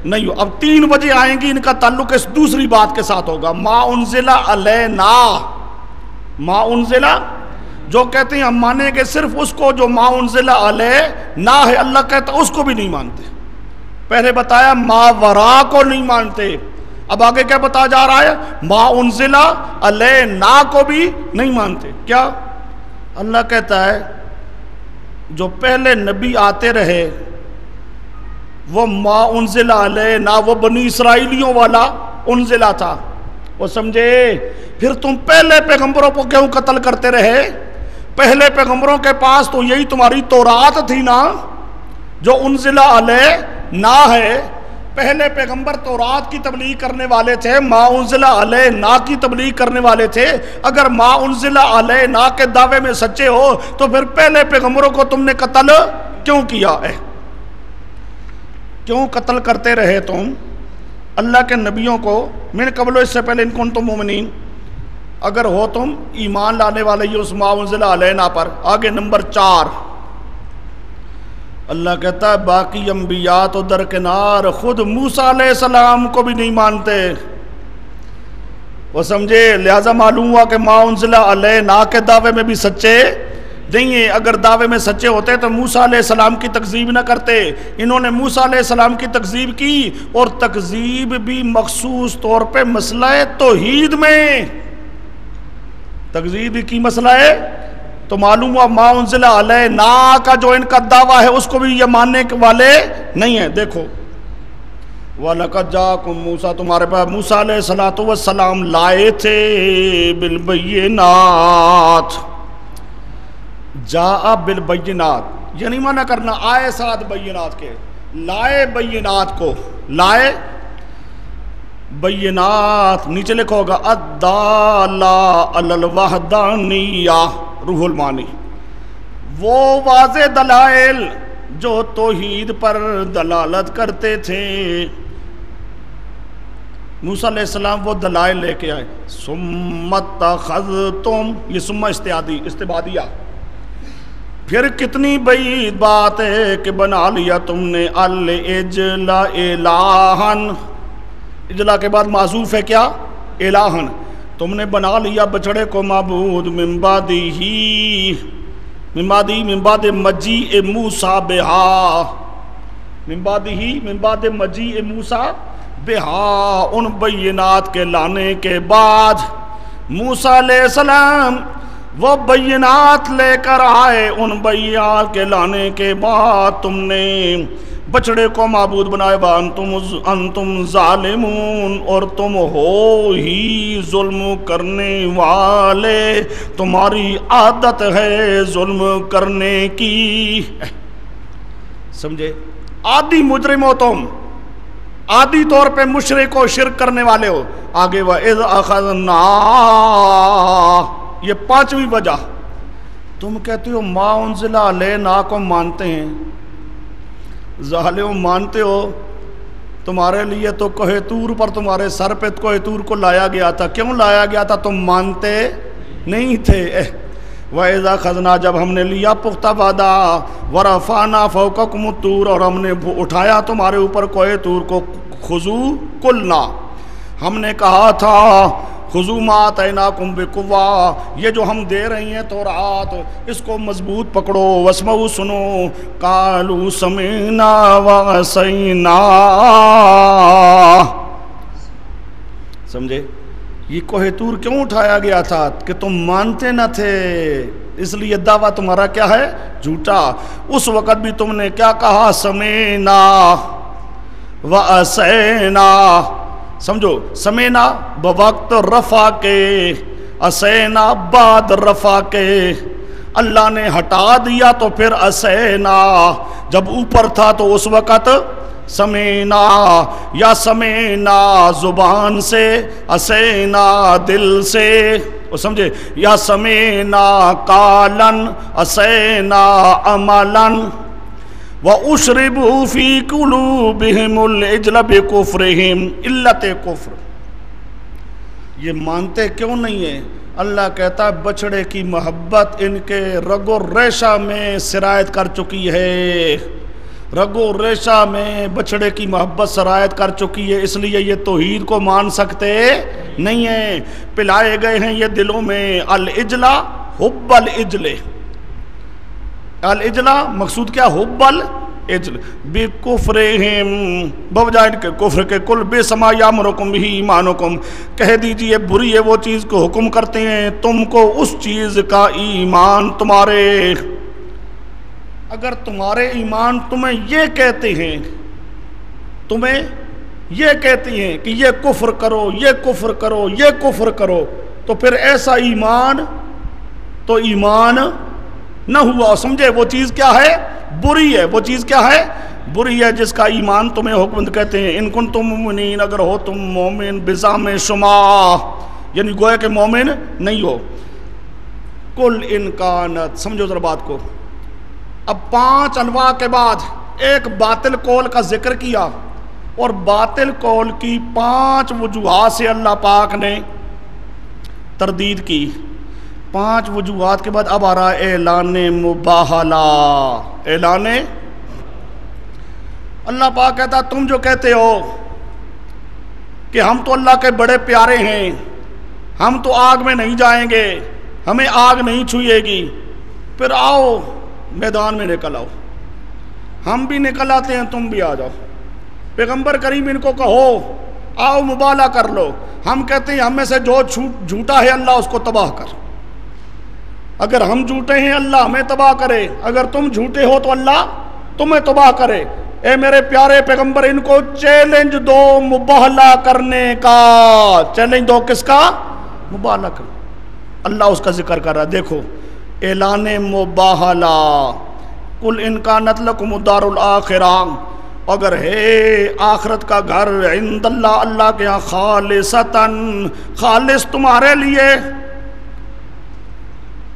نہیں ہو۔ اب تین وجہ آئیں گی، ان کا تعلق اس دوسری بات کے ساتھ ہوگا، ما انزل علینا، ما انزل، جو کہتے ہیں ہم مانیں گے صرف اس کو جو ما انزل علینا ہے، اللہ کہتا ہے اس کو بھی نہیں مانتے۔ پہلے بتایا ما ورا کو نہیں مانتے، اب آگے کیا بتا جا رہا ہے؟ ما انزل علینا کو بھی نہیں مانتے۔ کیا؟ اللہ کہتا ہے جو پہلے نبی آتے رہے وہ ما انزل علینا، وہ بنی اسرائیلیوں والا انزلہ تھا، وہ سمجھے؟ پھر تم پہلے پیغمبروں کو کیوں قتل کرتے رہے؟ پہلے پیغمبروں کے پاس تو یہی تمہاری تورات تھی نا جو انزل علینا ہے۔ پہلے پیغمبر تورات کی تبلیغ کرنے والے تھے، ما انزل علینا کی تبلیغ کرنے والے تھے۔ اگر ما انزل علینا کے دعوے میں سچے ہو تو پھر پہلے پیغمبروں کو تم نے قتل کیوں کیا ہے؟ کیوں قتل کرتے رہے تم اللہ کے نبیوں کو؟ من قبل، اس سے پہلے ان کنتم مومنین، اگر ہو تم ایمان لانے والے یہ اس ما انزل علینا پر۔ آگے نمبر 4، اللہ کہتا ہے باقی انبیاء تو درکنار، خود موسیٰ علیہ السلام کو بھی نہیں مانتے، وہ سمجھے؟ لہذا معلوم ہوا کہ ما انزل علینا کے دعوے میں بھی سچے نہیں ہیں۔ اگر دعوے میں سچے ہوتے تو موسیٰ علیہ السلام کی تکذیب نہ کرتے۔ انہوں نے موسیٰ علیہ السلام کی تکذیب کی، اور تکذیب بھی مخصوص طور پہ مسئلہ توحید میں، تکذیب کی مسئلہ ہے تو معلوم ہوا ما انزل علینا کا جو ان کا دعویٰ ہے اس کو بھی یہ ماننے والے نہیں ہیں۔ دیکھو وَلَقَدْ جَاءَكُم مُوسَىٰ، تمہارے پاس موسیٰ علیہ السلام لائے تھے بالبینات، جاء بالبینات، یہ نہیں مانا کرنا آئے ساتھ بینات کے، لائے بینات کو، لائے بینات، نیچے لکھو ہوگا الدالہ علی الوحدانیہ، روح المانی، وہ واضح دلائل جو توحید پر دلالت کرتے تھے۔ موسیٰ علیہ السلام وہ دلائل لے کے آئے۔ ثم اتخذتم، یہ ثم استبادیہ، پھر کتنی بڑی بات ہے کہ بنا لیا تم نے العجل الہن، اجلا کے بعد معذوف ہے کیا؟ الہن، تم نے بنا لیا بچڑے کو معبود من بعد مجیء موسیٰ بہا، من بعد مجیء موسیٰ بہا، ان بینات کے لانے کے بعد موسیٰ علیہ السلام وہ بینات لے کر آئے، ان بینات کے لانے کے بعد تم نے بچڑے کو معبود بنائے، انتم ظالمون، اور تم ہو ہی ظلم کرنے والے، تمہاری عادت ہے ظلم کرنے کی۔ سمجھے؟ عادی مجرم ہو تم، عادی طور پہ مشرک و شرک کرنے والے ہو۔ آگے وَإِذْ أَخَذْنَا، یہ پانچویں وجہ، تم کہتے ہو ما انزل علینا کو مانتے ہیں، ظالم مانتے ہو، تمہارے لیے تو کوہ طور پر، تمہارے سر پہ کوہ طور کو لایا گیا تھا، کیوں لایا گیا تھا؟ تم مانتے نہیں تھے۔ وَإِذْ أَخَذْنَا، جب ہم نے لیا پختہ وعدہ، وَرَفَعْنَا فَوْقَكُمُ الطُّورَ، اور ہم نے اٹھایا تمہارے اوپر کوہ طور کو، خُذُوا قُلْنَا، ہم نے کہا تھا خُذُوا مَا آتَيْنَاكُمْ بِقُوَّةٍ، یہ جو ہم دے رہی ہیں تورات، اس کو مضبوط پکڑو، وَاسْمَعُوا، سنو، قَالُوا سَمِعْنَا وَعَصَيْنَا، سمجھے؟ یہ کوہ طور کیوں اٹھایا گیا تھا؟ کہ تم مانتے نہ تھے، اس لیے دعویٰ تمہارا کیا ہے؟ جھوٹا۔ اس وقت بھی تم نے کیا کہا؟ سمینا وعصینا، سمجھو، سمینا بوقت رفع کے، عصینا بعد رفع کے، اللہ نے ہٹا دیا تو پھر عصینا، جب اوپر تھا تو اس وقت سمینا، یا سمینا زبان سے، عصینا دل سے، وہ سمجھے؟ یا سمینا قالن، عصینا عملن، وَأُشْرِبُوا فِي قُلُوبِهِمُ الْعِجْلَ بِكُفْرِهِمْ، علت کفر۔ یہ مانتے کیوں نہیں ہیں؟ اللہ کہتا ہے بچڑے کی محبت ان کے رگ و ریشہ میں سرایت کر چکی ہے، رگ و ریشہ میں بچڑے کی محبت سرایت کر چکی ہے، اس لیے یہ توحید کو مان سکتے نہیں ہیں، پلائے گئے ہیں یہ دلوں میں العجلہ، حب العجل، العجلہ مقصود کیا؟ حب العجل، بکفرہم، بوجہ ان کے کفر کے، کل بئس ما یامرکم بہ ایمانکم، کہہ دیجئے بری ہے وہ چیز کو حکم کرتے ہیں تم کو اس چیز کا ایمان تمہارے، اگر تمہارے ایمان تمہیں یہ کہتے ہیں، تمہیں یہ کہتی ہیں کہ یہ کفر کرو، یہ کفر کرو، یہ کفر کرو، تو پھر ایسا ایمان تو ایمان نہ ہوا، سمجھے؟ وہ چیز کیا ہے؟ بری ہے، وہ چیز کیا ہے؟ بری ہے، جس کا ایمان تمہیں حکم کہتے ہیں۔ ان کنتم مومنین، اگر ہو تم مومن، بزعم شما، یعنی گویا کہ مومن نہیں ہو۔ کل ان کانت، سمجھو ذرا بات کو، اب 5 انواع کے بعد ایک باطل قول کا ذکر کیا، اور باطل قول کی 5 وجوہات سے اللہ پاک نے تردید کی۔ 5 وجوہات کے بعد اب آ رہا ہے اعلان مباہلہ، اعلان، اللہ پاک کہتا تم جو کہتے ہو کہ ہم تو اللہ کے بڑے پیارے ہیں، ہم تو آگ میں نہیں جائیں گے، ہمیں آگ نہیں چھوئے گی، پھر آؤ میدان میں نکل آؤ، ہم بھی نکل آتے ہیں، تم بھی آ جاؤ، پیغمبر کریم ان کو کہو آؤ مبالہ کر لو، ہم کہتے ہیں ہم میں سے جو جھوٹا ہے اللہ اس کو تباہ کر، اگر ہم جھوٹے ہیں اللہ ہمیں تباہ کرے، اگر تم جھوٹے ہو تو اللہ تمہیں تباہ کرے۔ اے میرے پیارے پیغمبر ان کو چیلنج دو مباہلہ کرنے کا، چیلنج دو کس کا؟ مباہلہ کرنے، اللہ اس کا ذکر کر رہا ہے، دیکھو اعلان مباہلہ، قل ان کانت لکم الدار الآخرہ، اگر ہے آخرت کا گھر عند اللہ، اللہ کے یہاں، خالصتاً، خالص تمہارے لیے،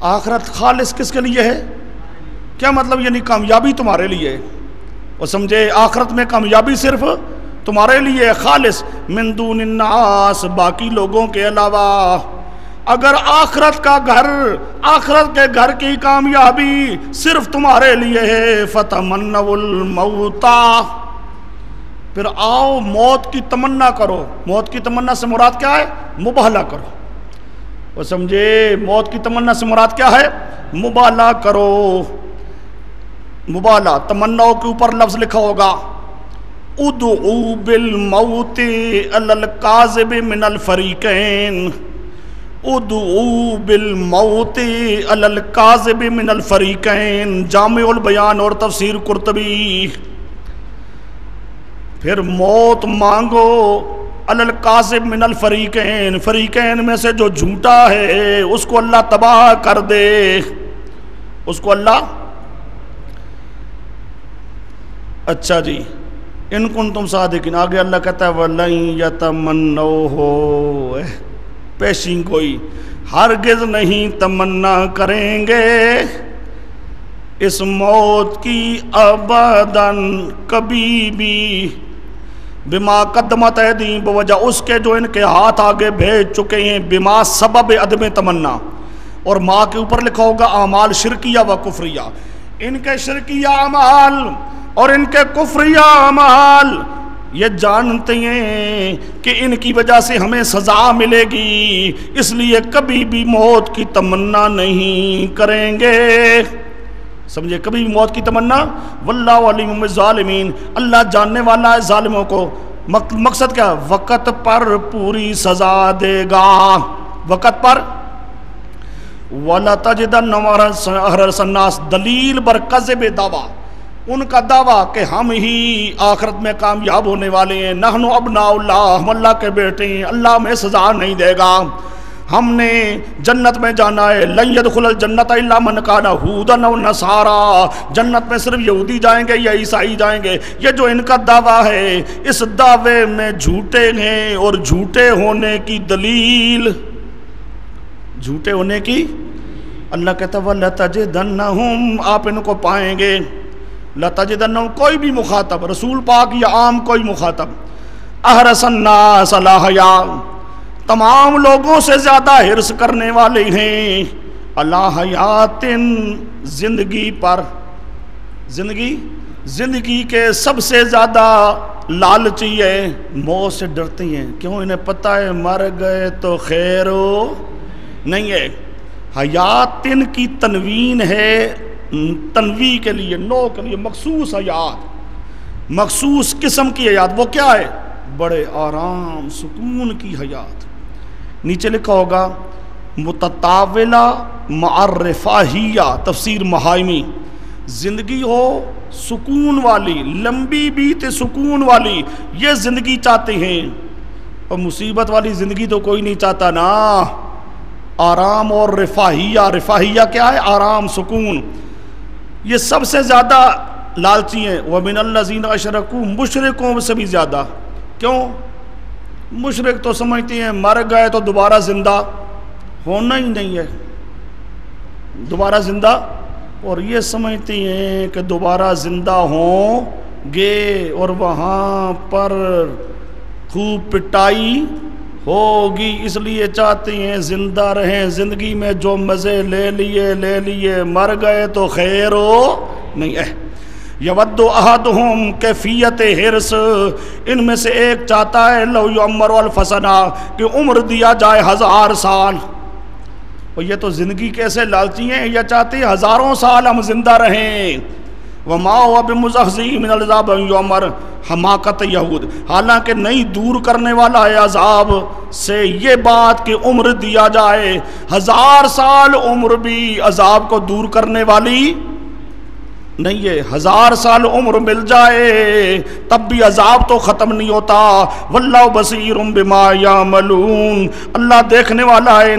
آخرت خالص کس کے لیے ہے؟ کیا مطلب؟ یعنی کامیابی تمہارے لیے، وہ سمجھے آخرت میں کامیابی صرف تمہارے لیے، خالص من دون الناس، باقی لوگوں کے علاوہ۔ اگر آخرت کے گھر کی کامیابی صرف تمہارے لیے ہے، فتمنوا الموت، پھر آؤ موت کی تمنا کرو۔ موت کی تمنا سے مراد کیا ہے؟ مباہلہ کرو، وہ سمجھے موت کی تمنا سے مراد کیا ہے؟ مباہلہ کرو۔ مباہلہ تمناؤں کے اوپر لفظ لکھا ہوگا ادعو بالموت علی الکاذب من الفریقین، ادعو بالموت علی الکاذب من الفریقین، جامع البیان اور تفسیر قرطبی۔ پھر موت مانگو علی الکاذب من الفریقین، فریقین میں سے جو جھوٹا ہے اس کو اللہ تباہ کر دے، اس کو اللہ۔ اچھا جی، ان کنتم صادقین، آگے اللہ کہتا ہے وَلَن يَتَمَنَّوْهُ، پیشین گوئی، ہرگز نہیں تمنا کریں گے اس موت کی ابداً، کبھی بھی، بما قدمت ایدیہم، بوجہ اس کے جو ان کے ہاتھ آگے بھیج چکے ہیں، بما سبب عدم تمنا، اور ماں کے اوپر لکھا ہوگا اعمال شرکیہ و کفریہ، ان کے شرکیہ اعمال اور ان کے کفریہ اعمال، یہ جانتے ہیں کہ ان کی وجہ سے ہمیں سزا ملے گی، اس لیے کبھی بھی موت کی تمنا نہیں کریں گے، سمجھے؟ کبھی بھی موت کی تمنا۔ واللہ علیم بالظالمین، اللہ جاننے والا ہے ظالموں کو۔ مقصد کیا؟ وقت پر پوری سزا دے گا، وقت پر۔ وَلَتَجِدَنَّهُمْ أَحْرَصَ النَّاسِ، دلیل بر کذب دعویٰ، ان کا دعویٰ کہ ہم ہی آخرت میں کامیاب ہونے والے ہیں، نحن ابناء اللہ، ہم اللہ کے بیٹے ہیں، اللہ ہمیں سزا نہیں دے گا، ہم نے جنت میں جانا ہے، لن يدخل الجنت الا من کان ہودا او نصارا، جنت میں صرف یہودی جائیں گے یا عیسائی جائیں گے۔ یہ جو ان کا دعویٰ ہے، اس دعوے میں جھوٹے ہیں، اور جھوٹے ہونے کی دلیل، جھوٹے ہونے کی، اللہ کہتا ہے وَلَتَجِدَنَّهُمْ، آپ ان کو پائیں گے، لَتَجِدَنَّهُمْ، کوئی بھی مخاطب، رسول پاک یا عام کوئی مخاطب، احرص الناس علی حیاء، تمام لوگوں سے زیادہ حرص کرنے والے ہیں، علی حیات، زندگی پر، زندگی کے سب سے زیادہ لالچی ہے، موت سے ڈرتے ہیں، کیوں؟ انہیں پتہ ہے مر گئے تو خیر ہو نہیں ہے۔ حیات کی تنوین ہے، تنوی کے لیے، نو کے لیے، مخصوص حیات، مخصوص قسم کی حیات، وہ کیا ہے؟ بڑے آرام سکون کی حیات۔ نیچے لکھا ہوگا متطاولہ مع الرفاہیہ، تفسیر محائمی، زندگی ہو سکون والی، لمبی بیت سکون والی، یہ زندگی چاہتے ہیں، اور مصیبت والی زندگی تو کوئی نہیں چاہتا نا۔ آرام اور رفاہیہ، رفاہیہ کیا ہے؟ آرام سکون، یہ سب سے زیادہ لالچی ہیں۔ وَمِنَ الَّذِينَ أَشْرَكُوا، مشرکوں سے بھی زیادہ، کیوں؟ مشرک تو سمجھتے ہیں مر گئے تو دوبارہ زندہ ہونا ہی نہیں ہے، دوبارہ زندہ، اور یہ سمجھتے ہیں کہ دوبارہ زندہ ہوں گے اور وہاں پر خوب پٹائی ہوگی، اس لیے چاہتے ہیں زندہ رہیں، زندگی میں جو مزے لے لیے، مر گئے تو خیر ہو نہیں ہے۔ یود احدہم، کیفیت حرص، ان میں سے ایک چاہتا ہے لو یعمر الف سنہ، کہ عمر دیا جائے 1000 سال، اور یہ تو زندگی کیسے لالچی ہیں، یہ چاہتے ہیں ہزاروں سال ہم زندہ رہیں۔ وما هو بمزحزح من العذاب ان یعمر، حماقت یہود، حالانکہ نہیں دور کرنے والا ہے عذاب سے یہ بات کہ عمر دیا جائے، 1000 سال عمر بھی عذاب کو دور کرنے والی نہیں ہے، 1000 سال عمر مل جائے تب بھی عذاب تو ختم نہیں ہوتا۔ واللہ بصیر بما یعملون، اللہ دیکھنے والا ہے